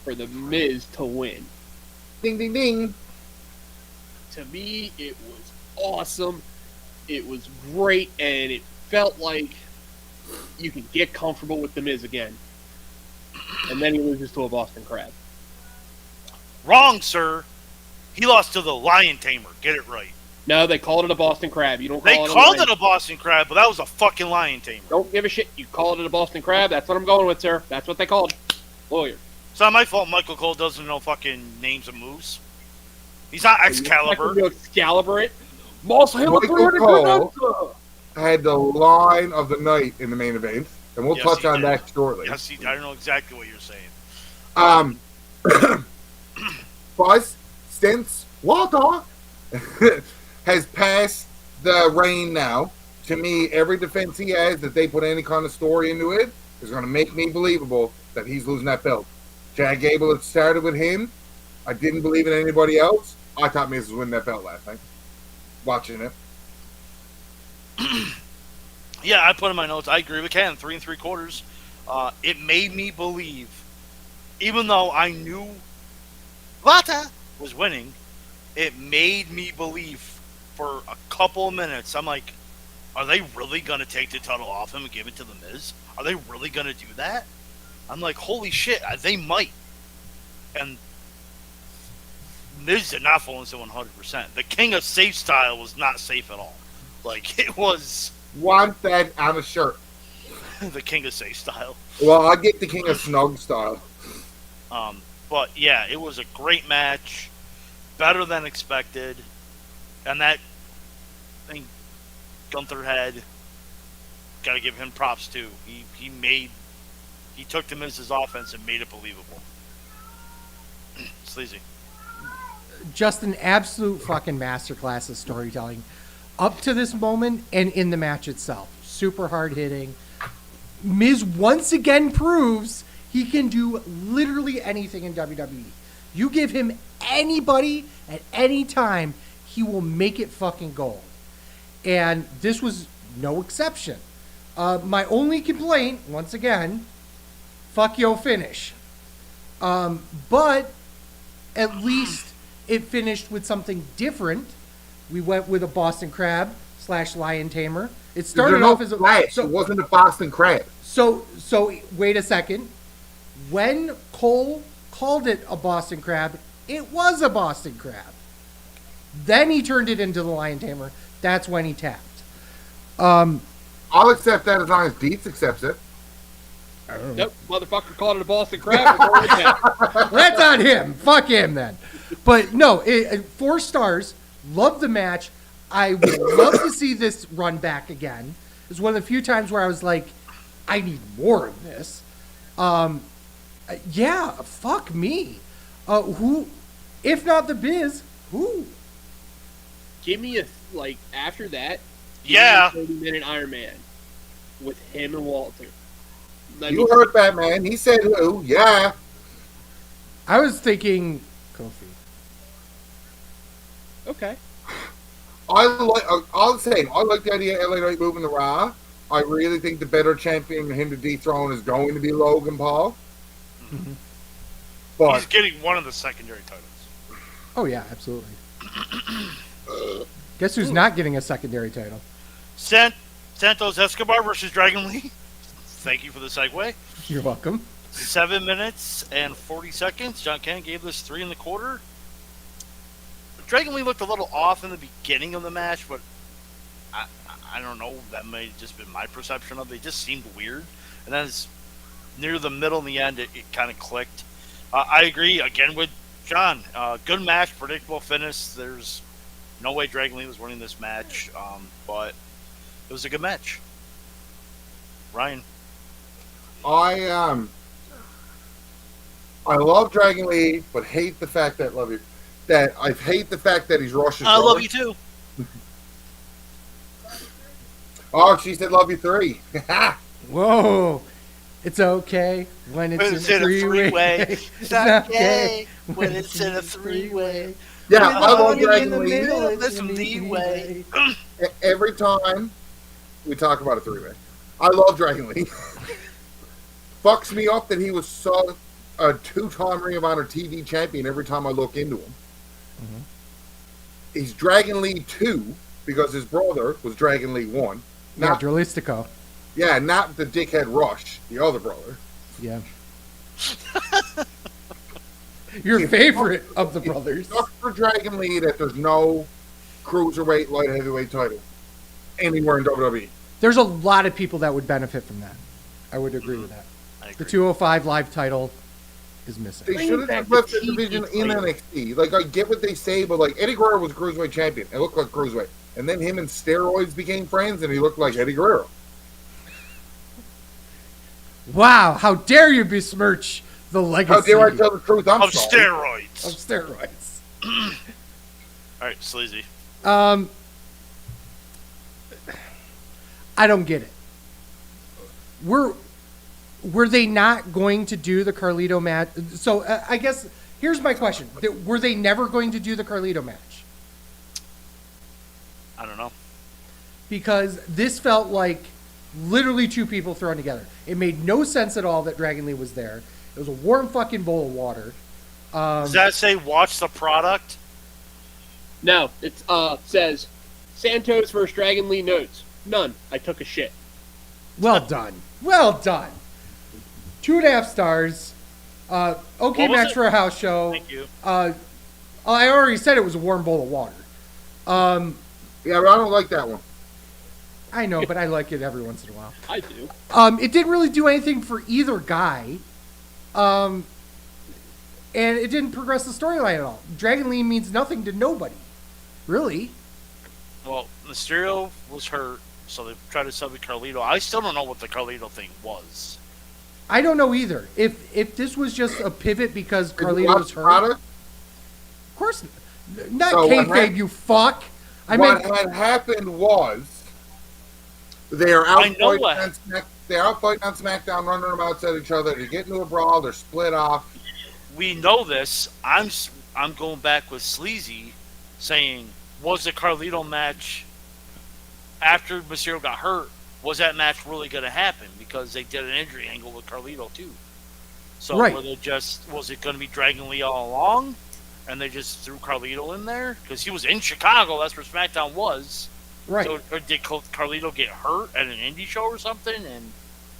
for the Miz to win. Ding, ding, ding. To me, it was awesome. It was great, and it felt like you can get comfortable with the Miz again. And then he loses to a Boston Crab. Wrong, sir. He lost to the Lion Tamer. Get it right. No, they called it a Boston Crab. You don't They call it called a it a Boston Crab, but that was a fucking Lion Tamer. Don't give a shit. You called it a Boston Crab. That's what I'm going with, sir. That's what they called. Lawyer. It's not my fault Michael Cole doesn't know fucking names of moves. He's not Excalibur. You Excalibur it. Moss Michael Hill Cole had the line of the night in the main event, and we'll Yes, touch he on did. that shortly. Yes, I don't know exactly what you're saying. Buzz, since Walter has passed the reign now, to me, every defense he has that they put any kind of story into it is going to make me believable that he's losing that belt. Chad Gable, it started with him. I didn't believe in anybody else. I thought Miz was winning that belt last night. Watching it. Yeah, I put in my notes. I agree with Ken. 3 3/4. It made me believe, even though I knew Vata was winning, it made me believe for a couple of minutes. I'm like, are they really going to take the title off him and give it to The Miz? Are they really going to do that? I'm like, holy shit, they might. And Miz did not fall into 100%. The King of Safe style was not safe at all. Like, it was Want that on a shirt. the King of Safe style. Well, I get the King of Snug style. But yeah, it was a great match, better than expected, and that thing Gunther had, gotta give him props too. He took the Miz's offense and made it believable. Sleazy. Just an absolute fucking masterclass of storytelling up to this moment and in the match itself. Super hard hitting. Miz once again proves he can do literally anything in WWE. You give him anybody at any time, he will make it fucking gold. And this was no exception. My only complaint, once again, fuck yo finish. But at least it finished with something different. We went with a Boston Crab / Lion Tamer. It started off as a flash. It wasn't a Boston Crab. So wait a second. When Cole called it a Boston Crab, it was a Boston Crab. Then he turned it into the Lion Tamer. That's when he tapped. I'll accept that as long as Deets accepts it. I don't know. Nope, motherfucker called it a Boston Crab. We're going with that. Well, that's on him. Fuck him then. But no, 4 stars. Love the match. I would love to see this run back again. It's one of the few times where I was like, I need more of this. Yeah, fuck me. Who, if not the Biz, who? Give me after that. Yeah. 30-minute Iron Man with him and Walter. You heard that, man. He said who? Yeah. I was thinking Kofi. Okay. I'll say, I like the idea of LA Knight moving to Raw. I really think the better champion for him to dethrone is going to be Logan Paul. Mm-hmm. But He's getting one of the secondary titles. Oh, yeah, absolutely. Guess who's not getting a secondary title? Santos Escobar versus Dragon Lee. Thank you for the segue. You're welcome. 7 minutes and 40 seconds. John Ken gave this 3 1/4. Dragon Lee looked a little off in the beginning of the match, but I don't know. That may have just been my perception of it. It just seemed weird. And then near the middle and the end, it kind of clicked. I agree, again, with John. Good match, predictable finish. There's no way Dragon Lee was winning this match, but it was a good match. Ryan. I love Dragon Lee, but hate the fact that I hate the fact that he's Rush's I brother. love you too. Oh, she said love you 3. Whoa. It's okay when it's in a three-way. It's not okay when it's in a 3-way. Yeah, I love In the Dragon Lee. middle, That's it's in a leeway. Every time we talk about a 3-way, I love Dragon Lee. Fucks me up that he was so a 2-time Ring of Honor TV champion every time I look into him. Mm-hmm. He's Dragon Lee 2 because his brother was Dragon Lee 1. Yeah, Not, Dralistico. yeah, not the dickhead Rush, the other brother. Yeah. Your favorite of the brothers. Sucks for Dragon Lee that there's no cruiserweight, light heavyweight title anywhere in WWE. There's a lot of people that would benefit from that. I would agree with that. I The agree. 205 live title is missing. They Bring should have back just left the the division TV in title. NXT. Like, I get what they say, but like Eddie Guerrero was cruiserweight champion. It looked like cruiserweight, and then him and steroids became friends, and he looked like Eddie Guerrero. Wow, how dare you besmirch the legacy How dare I tell the truth? I'm Of sorry. steroids. of steroids. All right, Sleazy. I don't get it. Were they not going to do the Carlito match? So I guess here's my question: were they never going to do the Carlito match? I don't know. Because this felt like literally 2 people thrown together. It made no sense at all that Dragon Lee was there. It was a warm fucking bowl of water. Does that say watch the product? No, it says Santos versus Dragon Lee notes. None. I took a shit. Well done. Well done. 2.5 stars. Okay What was match it? for a house show. Thank you. I already said it was a warm bowl of water. Yeah, but I don't like that one. I know, but I like it every once in a while. I do. It didn't really do anything for either guy. And it didn't progress the storyline at all. Dragon Lee means nothing to nobody. Really. Well, Mysterio was hurt, so they tried to sub Carlito. I still don't know what the Carlito thing was. I don't know either. If this was just a pivot because Did you Carlito watch was hurt. Product? Of course not. So what Kayfabe, hap- you fuck. I What meant had happened was they are out I know fighting what- on they're out fighting on SmackDown, running them outside each other. They get into a brawl. They're split off. We know this. I'm going back with Sleazy, saying was the Carlito match after Mysterio got hurt? Was that match really going to happen? Because they did an injury angle with Carlito too. So Right. was it going to be Dragon Lee all along, and they just threw Carlito in there because he was in Chicago? That's where SmackDown was. right. So, or did Carlito get hurt at an indie show or something, and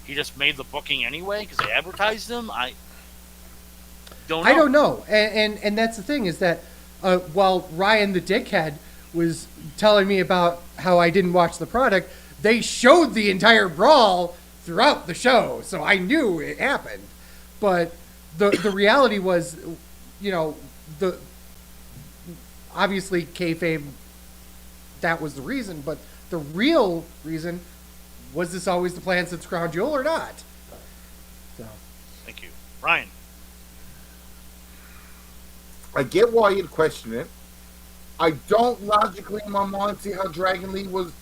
he just made the booking anyway because they advertised him? I don't know. I don't know, and that's the thing is that while Ryan the dickhead was telling me about how I didn't watch the product, they showed the entire brawl throughout the show, so I knew it happened. But the reality was, the obviously kayfabe, that was the reason, but the real reason was this always the plan since Crown Jewel or not? So. Thank you. Ryan. I get why you'd question it. I don't logically in my mind see how Dragon Lee was.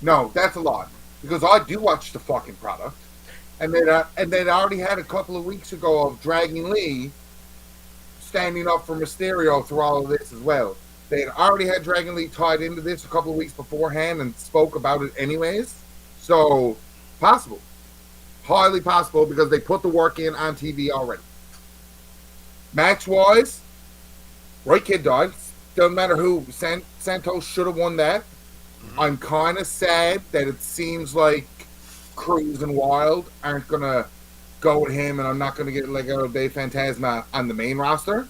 No, that's a lot. Because I do watch the fucking product. And they'd already had a couple of weeks ago of Dragon Lee standing up for Mysterio through all of this as well. They had already had Dragon Lee tied into this a couple of weeks beforehand and spoke about it anyways. So, possible. Highly possible because they put the work in on TV already. Match-wise, right kid died. Doesn't matter who. Santos should have won that. I'm kind of sad that it seems like Cruz and Wild aren't going to go with him, and I'm not going to get Legado de Fantasma on the main roster.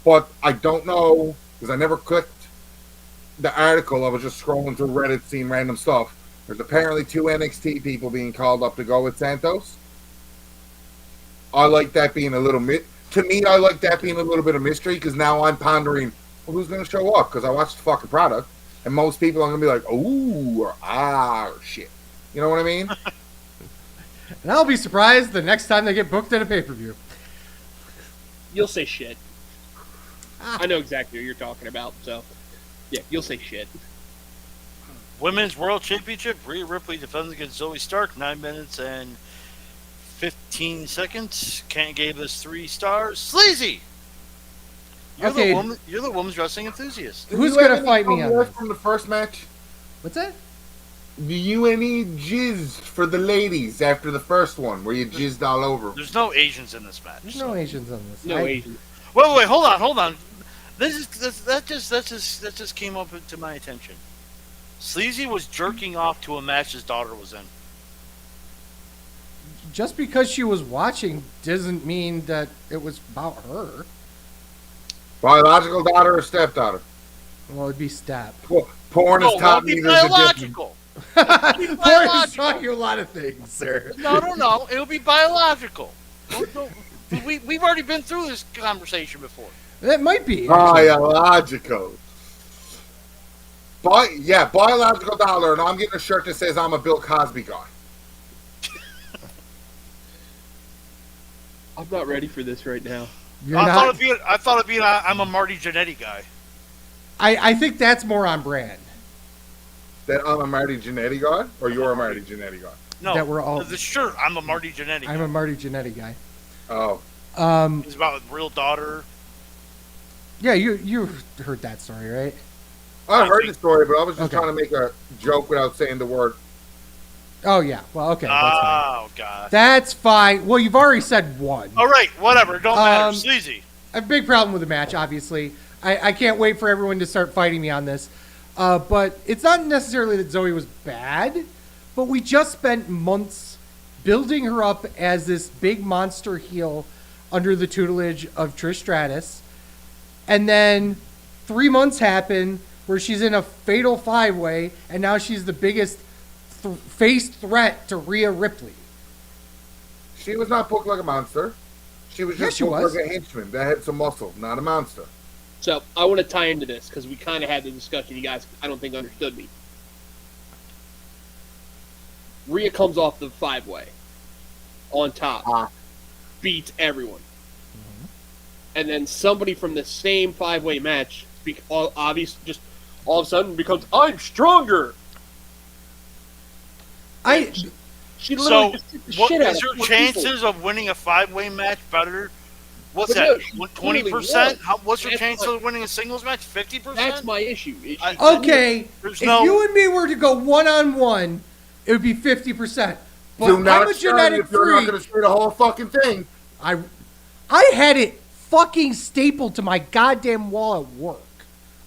But I don't know, because I never clicked the article. I was just scrolling through Reddit, seeing random stuff. There's apparently 2 NXT people being called up to go with Santos. I like that being a little to me, I like that being a little bit of mystery, because now I'm pondering, well, who's going to show up? Because I watched the fucking product, and most people are going to be like, ooh, or ah, or shit. You know what I mean? And I'll be surprised the next time they get booked at a pay-per-view. You'll say shit. I know exactly what you're talking about, so yeah, you'll say shit. Women's World Championship. Rhea Ripley defends against Zoe Stark. 9 minutes and 15 seconds. Kent gave us 3 stars. Sleazy. You're Okay. the woman. You're the women's wrestling enthusiast. Who's Do you going have to any fight me on comments this? from the first match? What's that? Do you any jizz for the ladies after the first one, where you jizzed all over? There's no Asians in this match. There's so- no Asians on this. No Asian. Wait, hold on. That just came up to my attention. Sleazy was jerking off to a match his daughter was in. Just because she was watching doesn't mean that it was about her. Biological daughter or stepdaughter? Well, it'd be step. Porn No, is taught it'll me be there's a difference. biological. Boy, is taught you a lot of things, sir. No. It'll be biological. We've already been through this conversation before. That might be. Biological. Biological dollar, and I'm getting a shirt that says I'm a Bill Cosby guy. I'm not ready for this right now. You're I not. thought it'd be I'm a Marty Jannetty guy. I think that's more on brand. That I'm a Marty Jannetty guy, or you're a Marty Jannetty guy? No, That we're all- the shirt. I'm a Marty Jannetty. I'm guy. a Marty Jannetty guy. Oh, It's about a real daughter. Yeah, you heard that story, right? I heard the story, but I was just Okay. trying to make a joke without saying the word. Oh yeah. Well, okay. That's fine. Oh god. That's fine. Well, you've already said one. All right, whatever. Don't matter. Um, Sleazy. I have a big problem with the match, obviously. I can't wait for everyone to start fighting me on this. But it's not necessarily that Zoe was bad, but we just spent months building her up as this big monster heel under the tutelage of Trish Stratus. And then 3 months happen where she's in a fatal 5-way, and now she's the biggest face threat to Rhea Ripley. She was not booked like a monster. She was Yeah, just she booked was. like a henchman that had some muscle, not a monster. So I want to tie into this because we kind of had the discussion. You guys, I don't think, understood me. Rhea comes off the 5-way on top, beats everyone, and then somebody from the same 5-way match, obvious, just all of a sudden becomes, I'm stronger. She So, literally just took the what shit out is of your 4 chances people. of winning a 5-way match better? What's But no, that? she 20%? clearly What's your That's chance my- of winning a singles match? 50%? That's my issue. Okay, There's if no- you and me were to go one-on-one, it would be 50%. But Do not I'm a start genetic if you're not freak. going to say the whole fucking thing. I had it fucking stapled to my goddamn wall at work.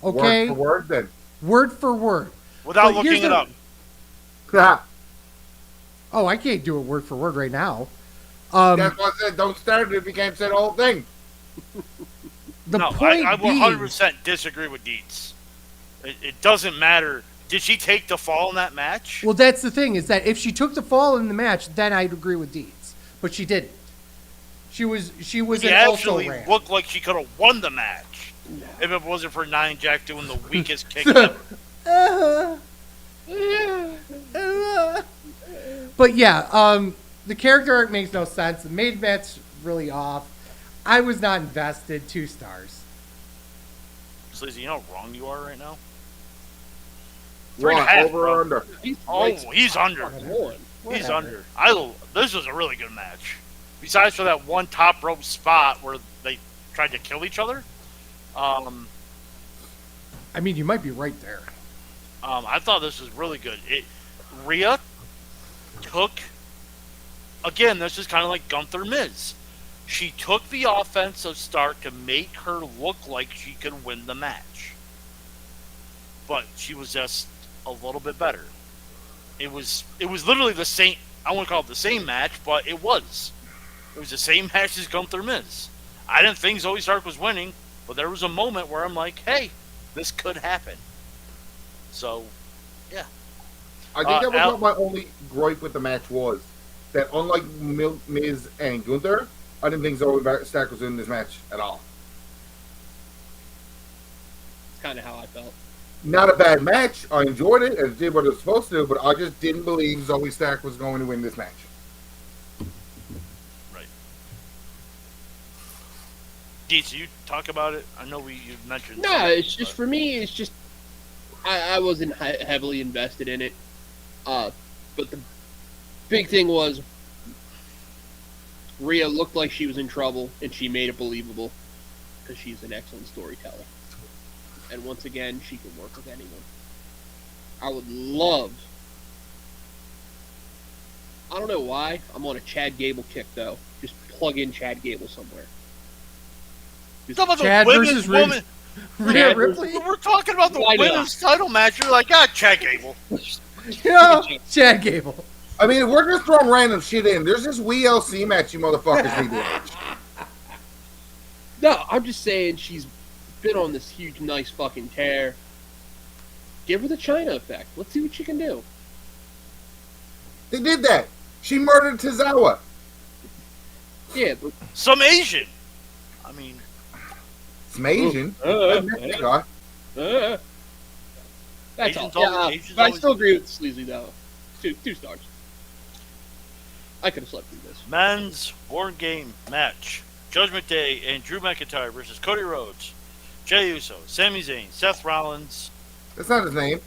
Okay? Word for word, then. Word for word. Without But here's looking it the- up. Oh, I can't do it word for word right now. That's why I said don't start it if you can't say the whole thing. The No, point I being, 100% disagree with Dietz. It doesn't matter Did she take the fall in that match? Well, that's the thing, is that if she took the fall in the match, then I'd agree with Deeds. But she didn't. She was She an also actually ran. looked like she could have won the match if it wasn't for Nine Jack doing the weakest kick ever. But yeah, the character arc makes no sense. The main match really off. I was not invested. 2 stars. Sleazy, you know how wrong you are right now? What, 3.5, over bro. or under? He's under. He's under. This was a really good match. Besides for that one top rope spot where they tried to kill each other, I mean, you might be right there. I thought this was really good. Rhea took, again, this is kind of like Gunther Miz. She took the offensive start to make her look like she could win the match. But she was just a little bit better. It was literally the same, I wouldn't call it the same match, but it was. It was the same match as Gunther Miz. I didn't think Zoe Stark was winning, but there was a moment where I'm like, hey, this could happen. So, yeah. I think that was what my only gripe with the match was. That unlike Miz and Gunther, I didn't think Zoe Stark was in this match at all. That's kind of how I felt. Not a bad match. I enjoyed it and it did what it was supposed to, but I just didn't believe Zoe Stark was going to win this match. Right. Deets, you talk about it? I know you mentioned. No, it's just for me. It's just I wasn't heavily invested in it. But the big thing was Rhea looked like she was in trouble, and she made it believable because she's an excellent storyteller. And once again, she can work with anyone. I would love. I don't know why I'm on a Chad Gable kick though. Just plug in Chad Gable somewhere. Talk about Chad the women's versus woman. Rhea Ripley? We're talking about the Why not? women's title match. You're like, Chad Gable. Yeah, Chad Gable. I mean, if we're just throwing random shit in, there's this WLC match you motherfuckers need to watch. No, I'm just saying she's been on this huge, nice fucking tear. Give her the China effect. Let's see what she can do. They did that. She murdered Tozawa. Yeah, but Some Asian. I mean, Some Asian. I met that guy. that's Asians all. Yeah, always- Asians but I always- still agree with Sleazy though. Two stars. I could have slept through this. men's board game match. Judgment Day and Drew McIntyre versus Cody Rhodes, Jey Uso, Sami Zayn, Seth Rollins. That's not his name.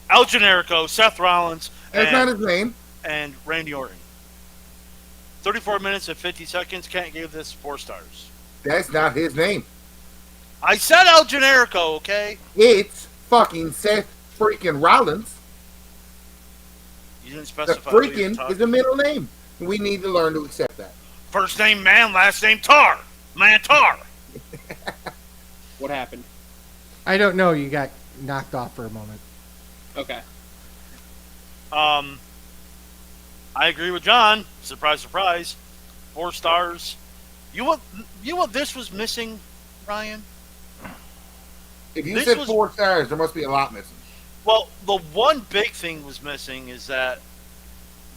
El Generico, Seth Rollins, That's not his name. and Randy Orton. 34 minutes and 50 seconds. Can't give this 4 stars. That's not his name. I said El Generico, okay? It's fucking Seth freaking Rollins. You didn't The specify. who you're freaking talking- is a middle name. We need to learn to accept that. First name Man, last name Tar. Man Tar. What happened? I don't know. You got knocked off for a moment. Okay. I agree with John. Surprise, surprise. 4 stars. You what this was missing, Ryan? If you This said was- 4 stars, there must be a lot missing. Well, the one big thing was missing is that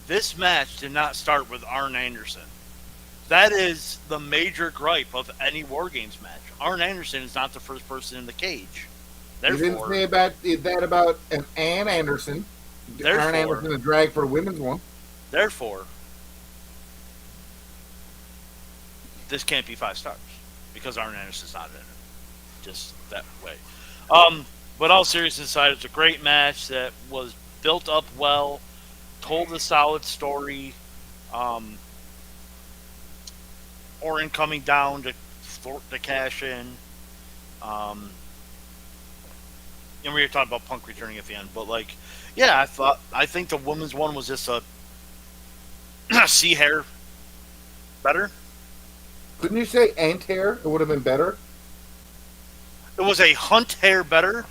this match did not start with Arn Anderson. That is the major gripe of any War Games match. Arn Anderson is not the first person in the cage. You didn't Therefore, say that about an Ann Anderson. Therefore- Arn Anderson, a drag for a women's one. therefore, this can't be 5 stars because Arn Anderson's not in it. Just that way. But all seriousness aside, it's a great match that was built up well, told a solid story. Orton coming down to cash in. And we were talking about Punk returning at the end, but like, yeah, I think the women's one was just a see hair better. Couldn't you say ant hair? It would have been better. It was a hunt hair better.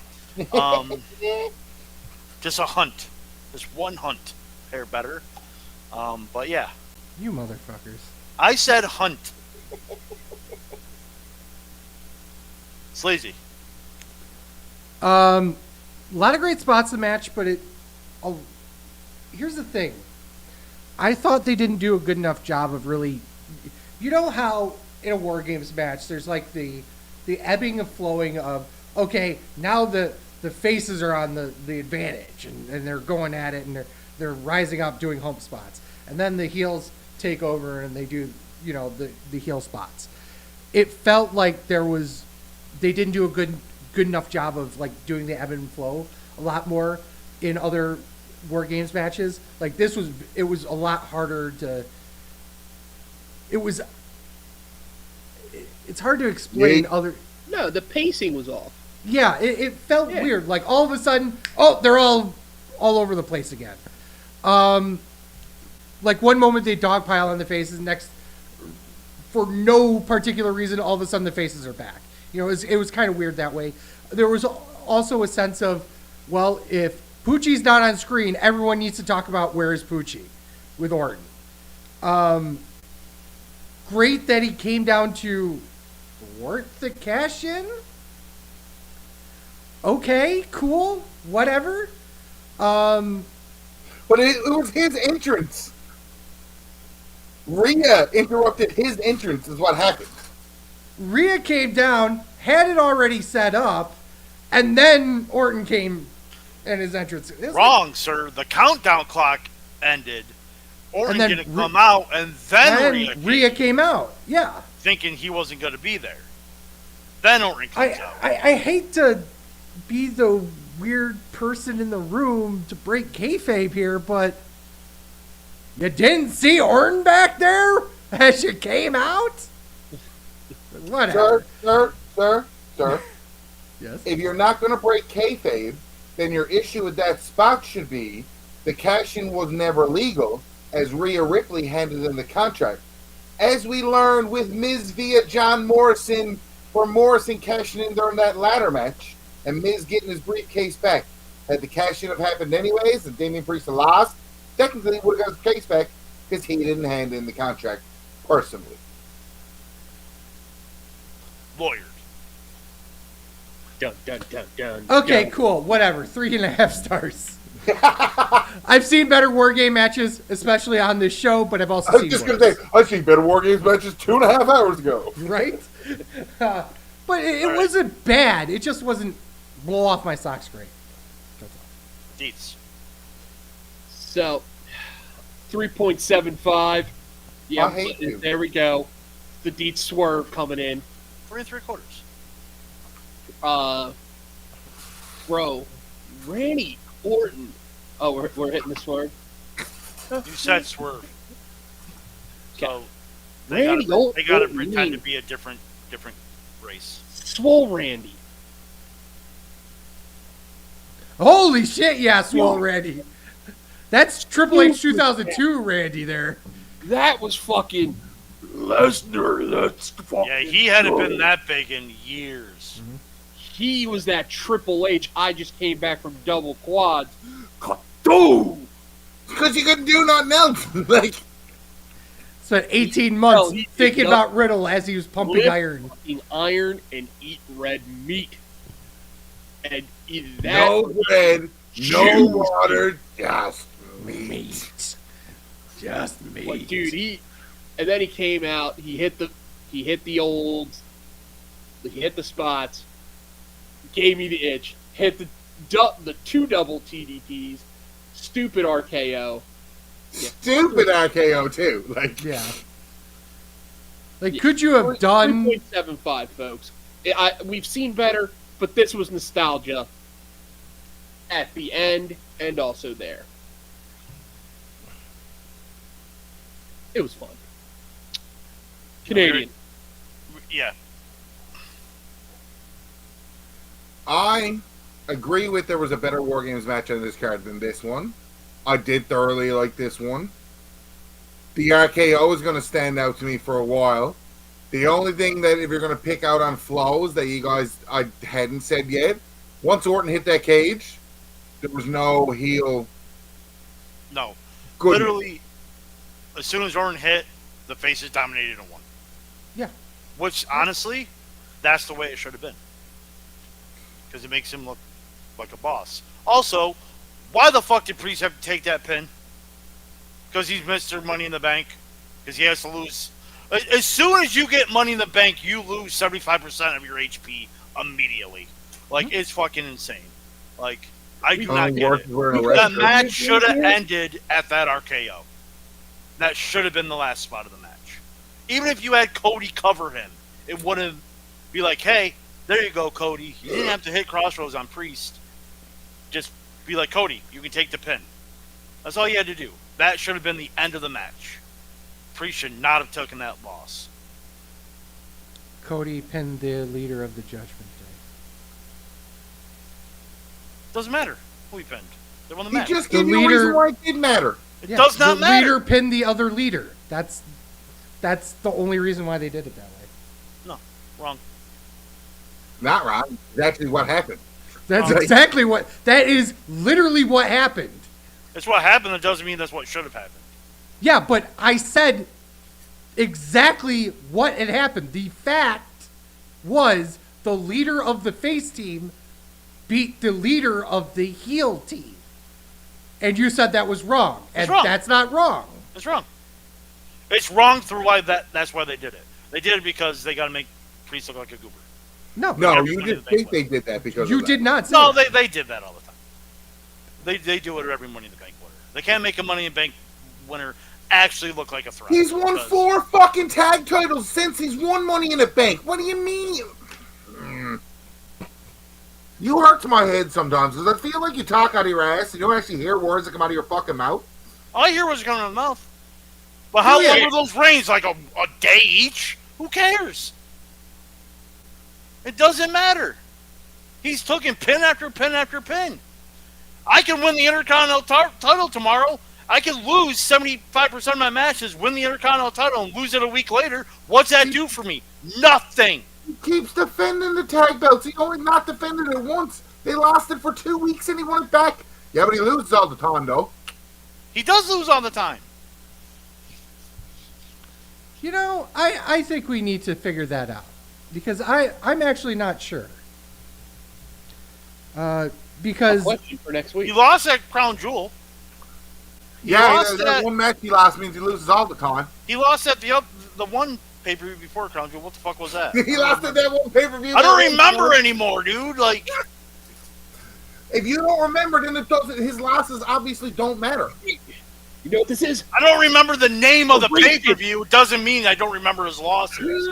Just a hunt. Just one hunt hair better. But yeah, You motherfuckers. I said hunt. Sleazy. A lot of great spots in the match, but here's the thing. I thought they didn't do a good enough job of really. You know how in a War Games match, there's like the ebbing and flowing of, okay, now the faces are on the advantage and they're going at it and they're rising up doing home spots, and then the heels take over and they do the heel spots. It felt like they didn't do a good enough job of like doing the ebb and flow a lot more in other War Games matches. Like it was a lot harder to. It's hard to explain other. No, the pacing was off. Yeah, it felt weird. Like all of a sudden, they're all over the place again. Like one moment they dogpile on the faces, next, for no particular reason, all of a sudden the faces are back. It was kind of weird that way. There was also a sense of, well, if Poochie's not on screen, everyone needs to talk about where is Poochie with Orton. Great that he came down to thwart the cash-in. Okay, cool, whatever. But it was his entrance. Rhea interrupted his entrance is what happened. Rhea came down, had it already set up, and then Orton came and his entrance. Wrong, sir. The countdown clock ended. Orton didn't come out, and then Rhea came out. Yeah. Thinking he wasn't going to be there. Then Orton comes out. I hate to be the weird person in the room to break kayfabe here, but you didn't see Orton back there as you came out? Whatever. Sir. Yes? If you're not going to break kayfabe, then your issue with that spot should be the cash-in was never legal, as Rhea Ripley handed in the contract. As we learned with Miz via John Morrison, for Morrison cashing in during that ladder match, and Miz getting his briefcase back. Had the cash-in have happened anyways, and Damian Priest had lost, technically he would have got his case back because he didn't hand in the contract personally. Lawyered. Dun, dun, dun, dun. Okay, dun. cool. Whatever. 3.5 stars. I've seen better War Game matches, especially on this show, but I've also I was seen just worse. going to say, I've seen better War Games matches 2.5 hours ago. Right? But it wasn't bad. It just wasn't blow off my socks great. That's all. Deets. So, 3.75. Yeah, I hate you. there we go. The Deet swerve coming in. 3 3/4. Bro, Randy Orton. Oh, we're hitting the swerve. You said swerve. So Randy they got to Orton, pretend to be a different race. Swole Randy. Holy shit, yeah, Swole Randy. That's Triple H 2002 Randy there. That was fucking Lesnar. That's fucking. Yeah, he hadn't been that big in years. Mm-hmm. He was that Triple H. I just came back from double quads. Dude! Because you couldn't do nothing else. Like, Spent 18 months he thinking did about Riddle as he was pumping lift iron. fucking iron and eat red meat. And eat that. no bread, no water, just meat. Just meat. Like, dude, and then he came out. He hit the spots. Gave me the itch. Hit the 2 double TDTs. Stupid RKO. Stupid RKO, too. Like, Yeah. Like, could you have done... 3.75, folks. We've seen better, but this was nostalgia at the end and also there. It was fun. Canadian. Yeah. I agree with there was a better War Games match on this card than this one. I did thoroughly like this one. The RKO is going to stand out to me for a while. The only thing that if you're going to pick out on flaws that you guys I hadn't said yet, once Orton hit that cage, there was no heel. No. Goodness. Literally, as soon as Orton hit, the faces dominated and won. Yeah. Which, honestly, that's the way it should have been. Because it makes him look like a boss. Also, why the fuck did Priest have to take that pin? Because he's Mr. Money in the Bank. Because he has to lose. As soon as you get Money in the Bank, you lose 75% of your HP immediately. Like, it's fucking insane. Like, I do not get it. That match should have ended at that RKO. That should have been the last spot of the match. Even if you had Cody cover him, it wouldn't be like, hey, there you go, Cody. You didn't have to hit Crossroads on Priest. Just be like, Cody, you can take the pin. That's all you had to do. That should have been the end of the match. Priest should not have taken that loss. Cody pinned the leader of the Judgment Day. Doesn't matter who he pinned. They won the He match. just gave The you a leader- reason why it didn't matter. It does not the matter. leader pinned the other leader. That's the only reason why they did it that way. No, wrong. Not wrong. Exactly what happened. That's Right. exactly what. That is literally what happened. It's what happened. That doesn't mean that's what should have happened. Yeah, but I said exactly what had happened. The fact was the leader of the face team beat the leader of the heel team. And you said that was wrong. And It's wrong. that's not wrong. It's wrong. It's wrong through why that's why they did it. They did it because they got to make Priest look like a goober. No. No, Everybody you in just the bank think they did that because You of that. did not say No, that. they did that all the time. They do it at every Money in the Bank winner. They can't make a Money in the Bank winner actually look like a threat. He's won because- 4 fucking tag titles since he's won Money in the Bank. What do you mean? You hurts my head sometimes because I feel like you talk out of your ass and you don't actually hear words that come out of your fucking mouth. All I hear was coming out of the mouth. But how Yeah. long were those reigns? Like a day each? Who cares? It doesn't matter. He's taking pin after pin after pin. I can win the Intercontinental title tomorrow. I can lose 75% of my matches, win the Intercontinental title, and lose it a week later. What's that do for me? Nothing. He keeps defending the tag belts. He only not defended it once. They lost it for 2 weeks and he won it back. Yeah, but he loses all the time though. He does lose all the time. You know, I think we need to figure that out. Because I'm actually not sure. Because Question for next He week. lost that crown jewel. Yeah, lost that that- one match he lost means he loses all the time. He lost at the one pay-per-view before crown jewel. What the fuck was that? He lost at that one pay-per-view. I don't remember anymore, dude. Like, If you don't remember, then it doesn't. His losses obviously don't matter. You know what this is? I don't remember the name of the Great. pay-per-view. Doesn't mean I don't remember his losses.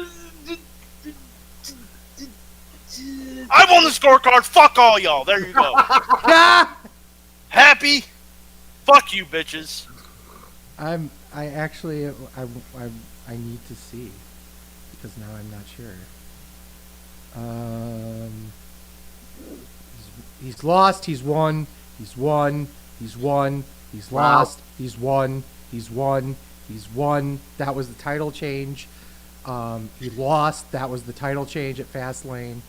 I won the scorecard. Fuck all y'all. There you go. ah! Happy? Fuck you, bitches. I need to see because now I'm not sure. He's lost. He's won. He's won. He's won. He's Wow. lost. He's won. He's won. He's won. That was the title change. He lost. That was the title change at Fastlane.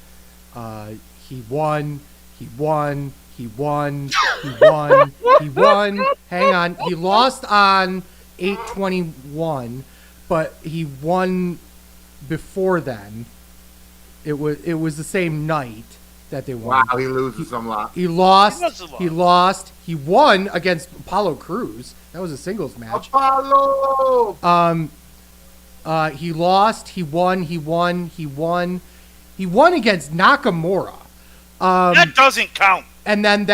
He won. He won. He won. He won. He won. Hang on. He lost on 8/21, but he won before then. It was the same night that they won. Wow, he loses some lot. He lost. He must have lost. He lost. He won against Apollo Crews. That was a singles match. Apollo. He lost. He won. He won. He won. He won against Nakamura. That doesn't count. And then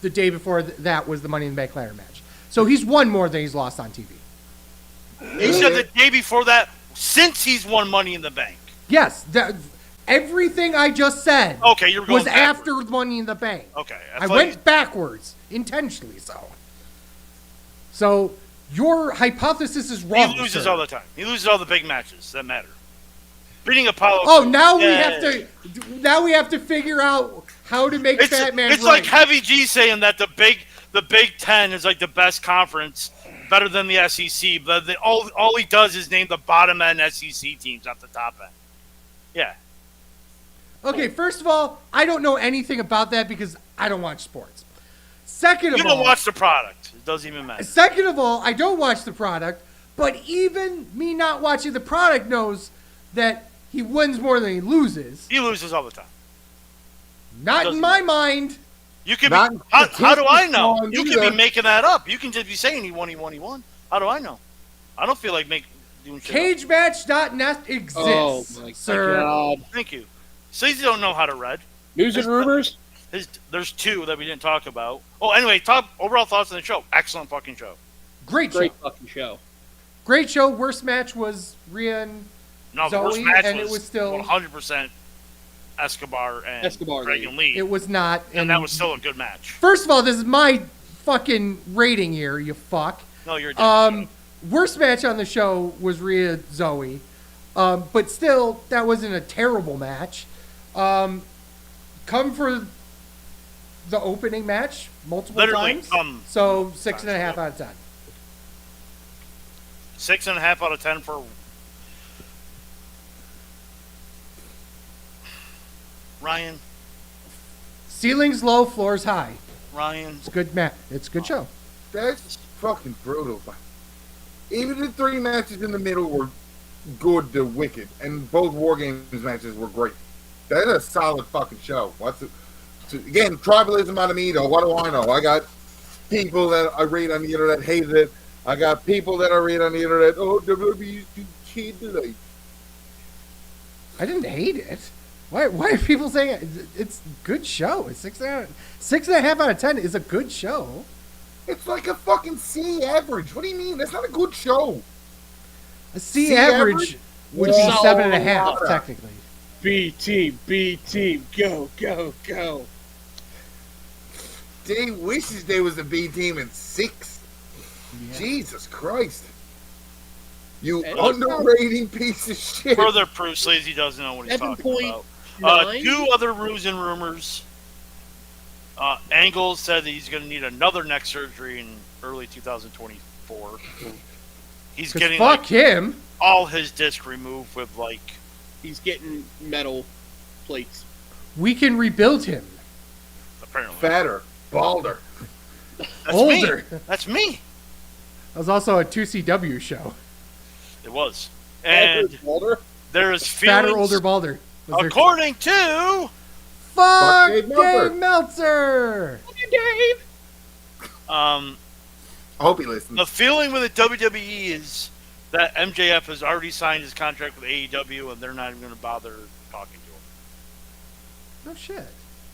the day before that was the Money in the Bank ladder match. So he's won more than he's lost on TV. He said the day before that, since he's won Money in the Bank. Yes, everything I just said Okay, you're going was backwards. after Money in the Bank. Okay. I thought went backwards intentionally. So your hypothesis is wrong. He loses sir. all the time. He loses all the big matches that matter. Beating Apollo. Oh, now we Yeah. have to figure out how to make It's Fat Man it's right. like Heavy G saying that the Big Ten is like the best conference, better than the SEC. But all he does is name the bottom end SEC teams, not the top end. Yeah. Okay, first of all, I don't know anything about that because I don't watch sports. Second of You all, don't watch the product. It doesn't even matter. Second of all, I don't watch the product, but even me not watching the product knows that he wins more than he loses. He loses all the time. Not in Doesn't my matter. mind. You could Not be. How do I know? statistics You on could be either. making that up. You can just be saying he won. How do I know? I don't feel like doing shit. CageMatch.net exists, Oh my sir. god. Thank you. Sleazy don't know how to read. News and rumors? There's two that we didn't talk about. Oh, anyway, top overall thoughts on the show. Excellent fucking show. Great show. Great fucking show. Great show. Worst match was Rhea and No, the worst Zoe, match and was, it was still 100% Escobar and Greg and Lee. It was not, and that was still a good match. First of all, this is my fucking rating here. You fuck. No, you're a Worst match on the show was Rhea Zoe, but still, that wasn't a terrible match. Come for the opening match multiple Literally times. So 6.5 out of 10. 6.5 out of 10 for Ryan. Ceilings low, floors high. Ryan. It's a good match. It's a good show. That's fucking brutal. Even the 3 matches in the middle were good to wicked, and both War Games matches were great. That's a solid fucking show. Again, tribalism out of me, though. What do I know? I got people that I read on the internet hated it. I got people that I read on the internet, oh, WWE's too cheap today. I didn't hate it. Why are people saying it? It's a good show? It's 6.5 out of 10 is a good show. It's like a fucking C average. What do you mean? That's not a good show. A C average would be Yeah. 7.5 technically. B team, go, go, go. Dave wishes there was a B team in 6. Yeah. Jesus Christ. You And underrating piece of shit. Further proof Sleazy doesn't know what he's talking about. 7.9? 2 other news and rumors. Angle said that he's going to need another neck surgery in early 2024. He's getting fuck him. all his disc removed with He's getting metal plates. We can rebuild him. apparently. Fatter, balder. That's older. Me. That's me. That was also a 2CW show. It was. And Walter? there is feelings. Fatter, older, balder. Was there- According to Fuck Dave Dave Meltzer. Meltzer. Dave! I hope he listens. the feeling with the WWE is that MJF has already signed his contract with AEW and they're not even going to bother talking to him. No shit.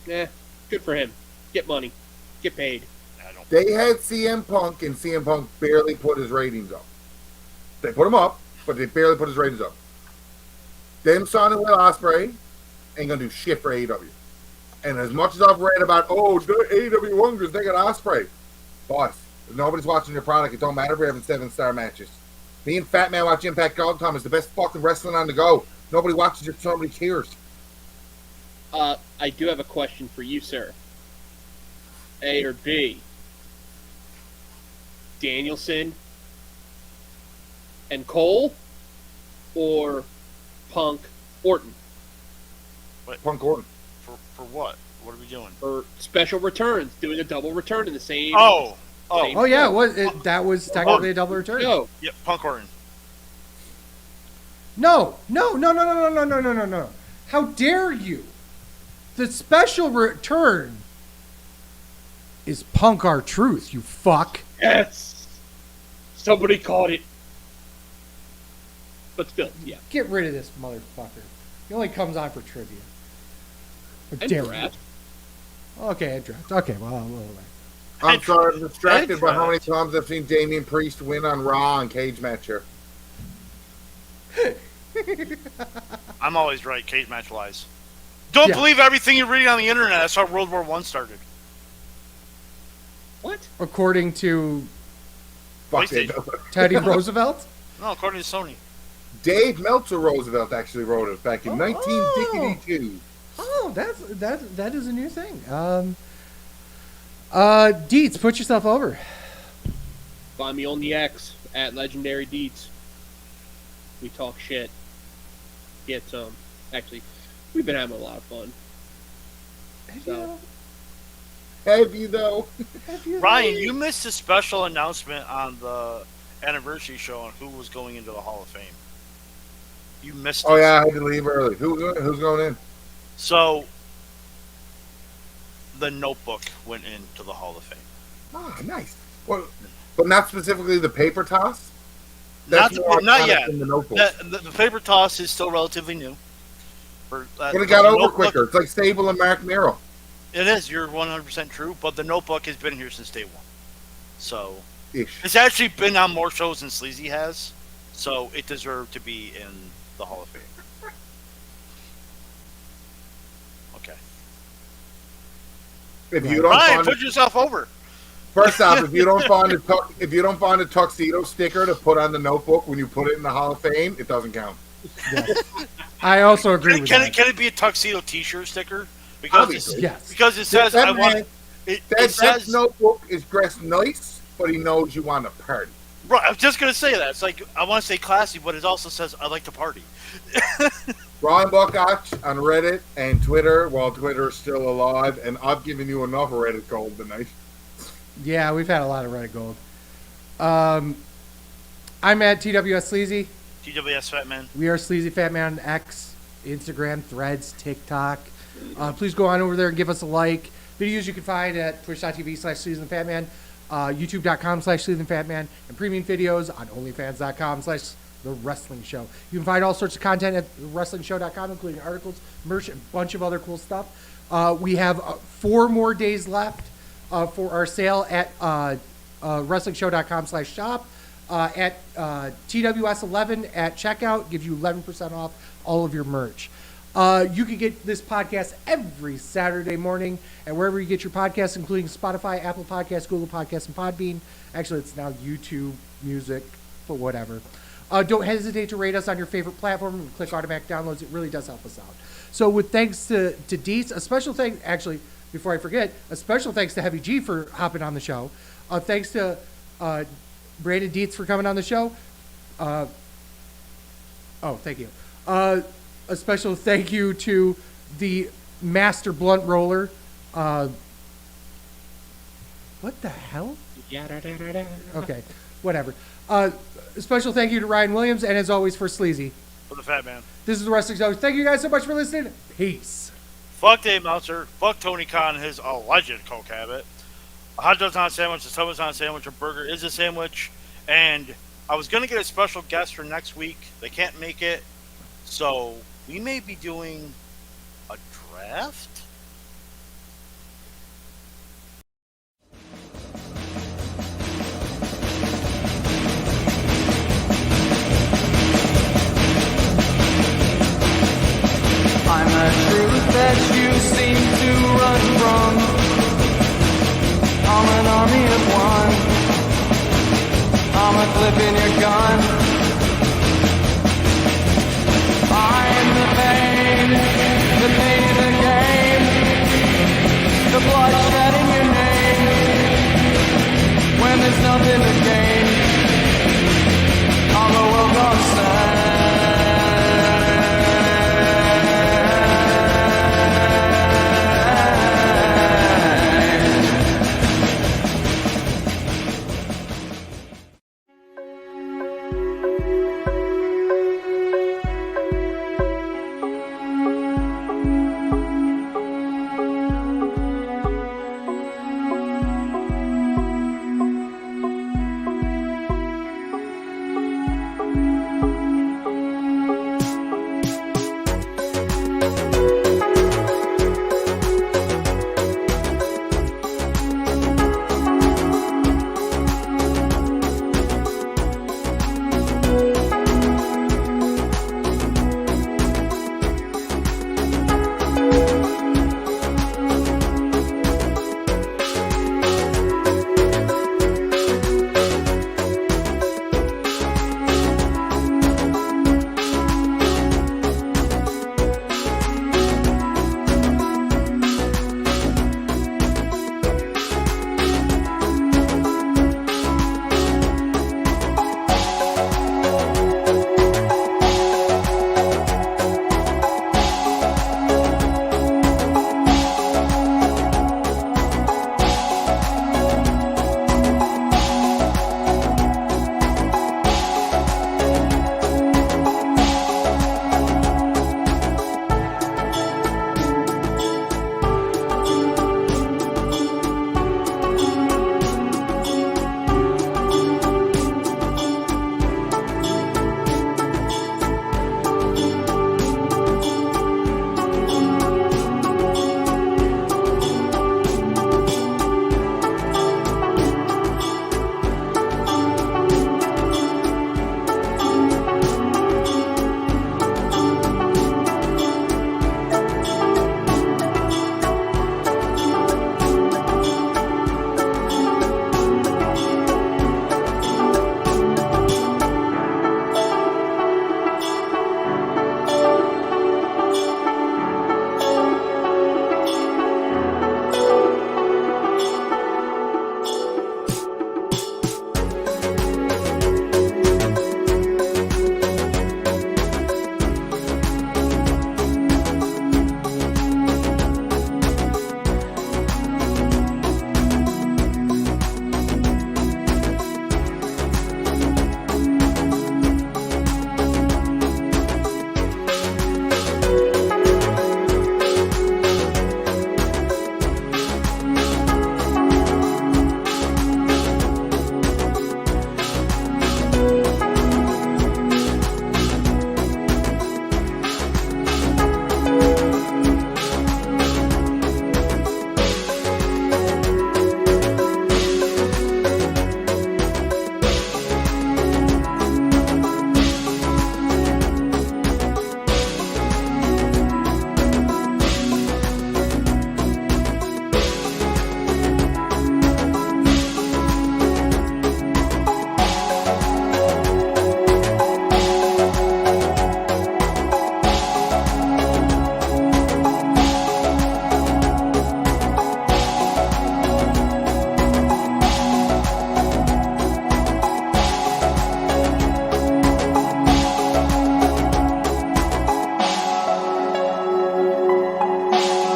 Yeah, good for him. Get money. Get paid. I don't. They had CM Punk, and CM Punk barely put his ratings up. They put him up, but they barely put his ratings up. Them signing Will Ospreay ain't gonna do shit for AEW. And as much as I've read about, the AEW Wonders, they got Ospreay. Boss, if nobody's watching your product, it don't matter if you're having 7-star matches. Me and Fat Man watch Impact Dog Time is the best fucking wrestling on the go. Nobody watches it, nobody cares. I do have a question for you, sir. A or B? Danielson and Cole, or Punk Orton Punk Orton. For what? What are we doing? for special returns? Doing a double return in the same. Oh, Oh yeah, that was technically a double return. No. yeah, Punk Orton. No. How dare you? The special return is Punk R-Truth, you fuck. Yes. Somebody caught it. But still, yeah. Get rid of this motherfucker. He only comes on for trivia. How And dare draft. you? Okay, and draft. Okay, well. I'm sorry, I'm distracted Hey, by how many Travis. times I've seen Damian Priest win on Raw and cage match here. I'm always right, cage match wise. Don't Yeah. believe everything you're reading on the internet. That's how World War I started. What? According to Fuck PlayStation. it. Teddy Roosevelt. No, according to Sony. Dave Meltzer Roosevelt actually wrote it back in Oh. 1952. Oh, that is a new thing. Deets, put yourself over. Find me on the X at Legendary Deets. We talk shit. Get some. Actually, we've been having a lot of fun. So, Have you, though? Ryan, you missed a special announcement on the anniversary show on who was going into the Hall of Fame. You missed it. Oh, yeah, I had to leave early. Who's going in? So, the Notebook went into the Hall of Fame. Ah, nice. Well, but not specifically the paper toss. Not more iconic yet. than the Notebook. The paper toss is still relatively new. But it got the over Notebook, quicker. It's like Sable and Mark Miro. It is. You're 100% true. But the Notebook has been here since day one. So Ish. it's actually been on more shows than Sleazy has. So it deserved to be in the Hall of Fame. Okay. If you don't Ryan, find put yourself over. first off, if you don't find a tuxedo sticker to put on the Notebook when you put it in the Hall of Fame, it doesn't count. I also agree with that. Can it be a tuxedo T-shirt sticker? Because Obviously. Yes. because it says That I want. man- It That says Notebook is dressed nice, but he knows you want to party. right. I was just gonna say that. It's like I want to say classy, but it also says I like to party. Ron Buckotch on Reddit and Twitter, while Twitter is still alive, and I've given you enough Reddit gold tonight. Yeah, we've had a lot of Reddit gold. I'm at TWS Sleazy. TWS Fat Man. We are Sleazy Fat Man on X, Instagram, Threads, TikTok. Please go on over there and give us a like. Videos you can find at twitch.tv/SleazyTheFatMan, youtube.com/SleazyTheFatMan, and premium videos on onlyfans.com/The Wrestling Show. You can find all sorts of content at thewrestlingshow.com, including articles, merch, and a bunch of other cool stuff. We have 4 more days left for our sale at wrestlingshow.com/shop. At TWS11 at checkout, gives you 11% off all of your merch. You can get this podcast every Saturday morning and wherever you get your podcasts, including Spotify, Apple Podcasts, Google Podcasts, and Podbean. Actually, it's now YouTube Music, but whatever. Don't hesitate to rate us on your favorite platform and click automatic downloads. It really does help us out. So with thanks to Dietz, a special thanks, actually, before I forget, a special thanks to Heavy G for hopping on the show. Thanks to Brandon Dietz for coming on the show. Thank you. A special thank you to the Master Blunt Roller. What the hell? Okay, whatever. A special thank you to Ryan Williams, and as always for Sleazy. For the Fat Man. This is the Wrestling Show. Thank you guys so much for listening. Peace. Fuck Dave Meltzer. Fuck Tony Khan and his alleged coke habit. A hot dog's not a sandwich. A sandwich not a sandwich. A burger is a sandwich. And I was going to get a special guest for next week. They can't make it. So we may be doing a draft? I'm a truth that you seem to run from. I'm an army of one. I'm a clip in your gun. I'm the pain in the game. The bloodshed in your name. When there's nothing to gain.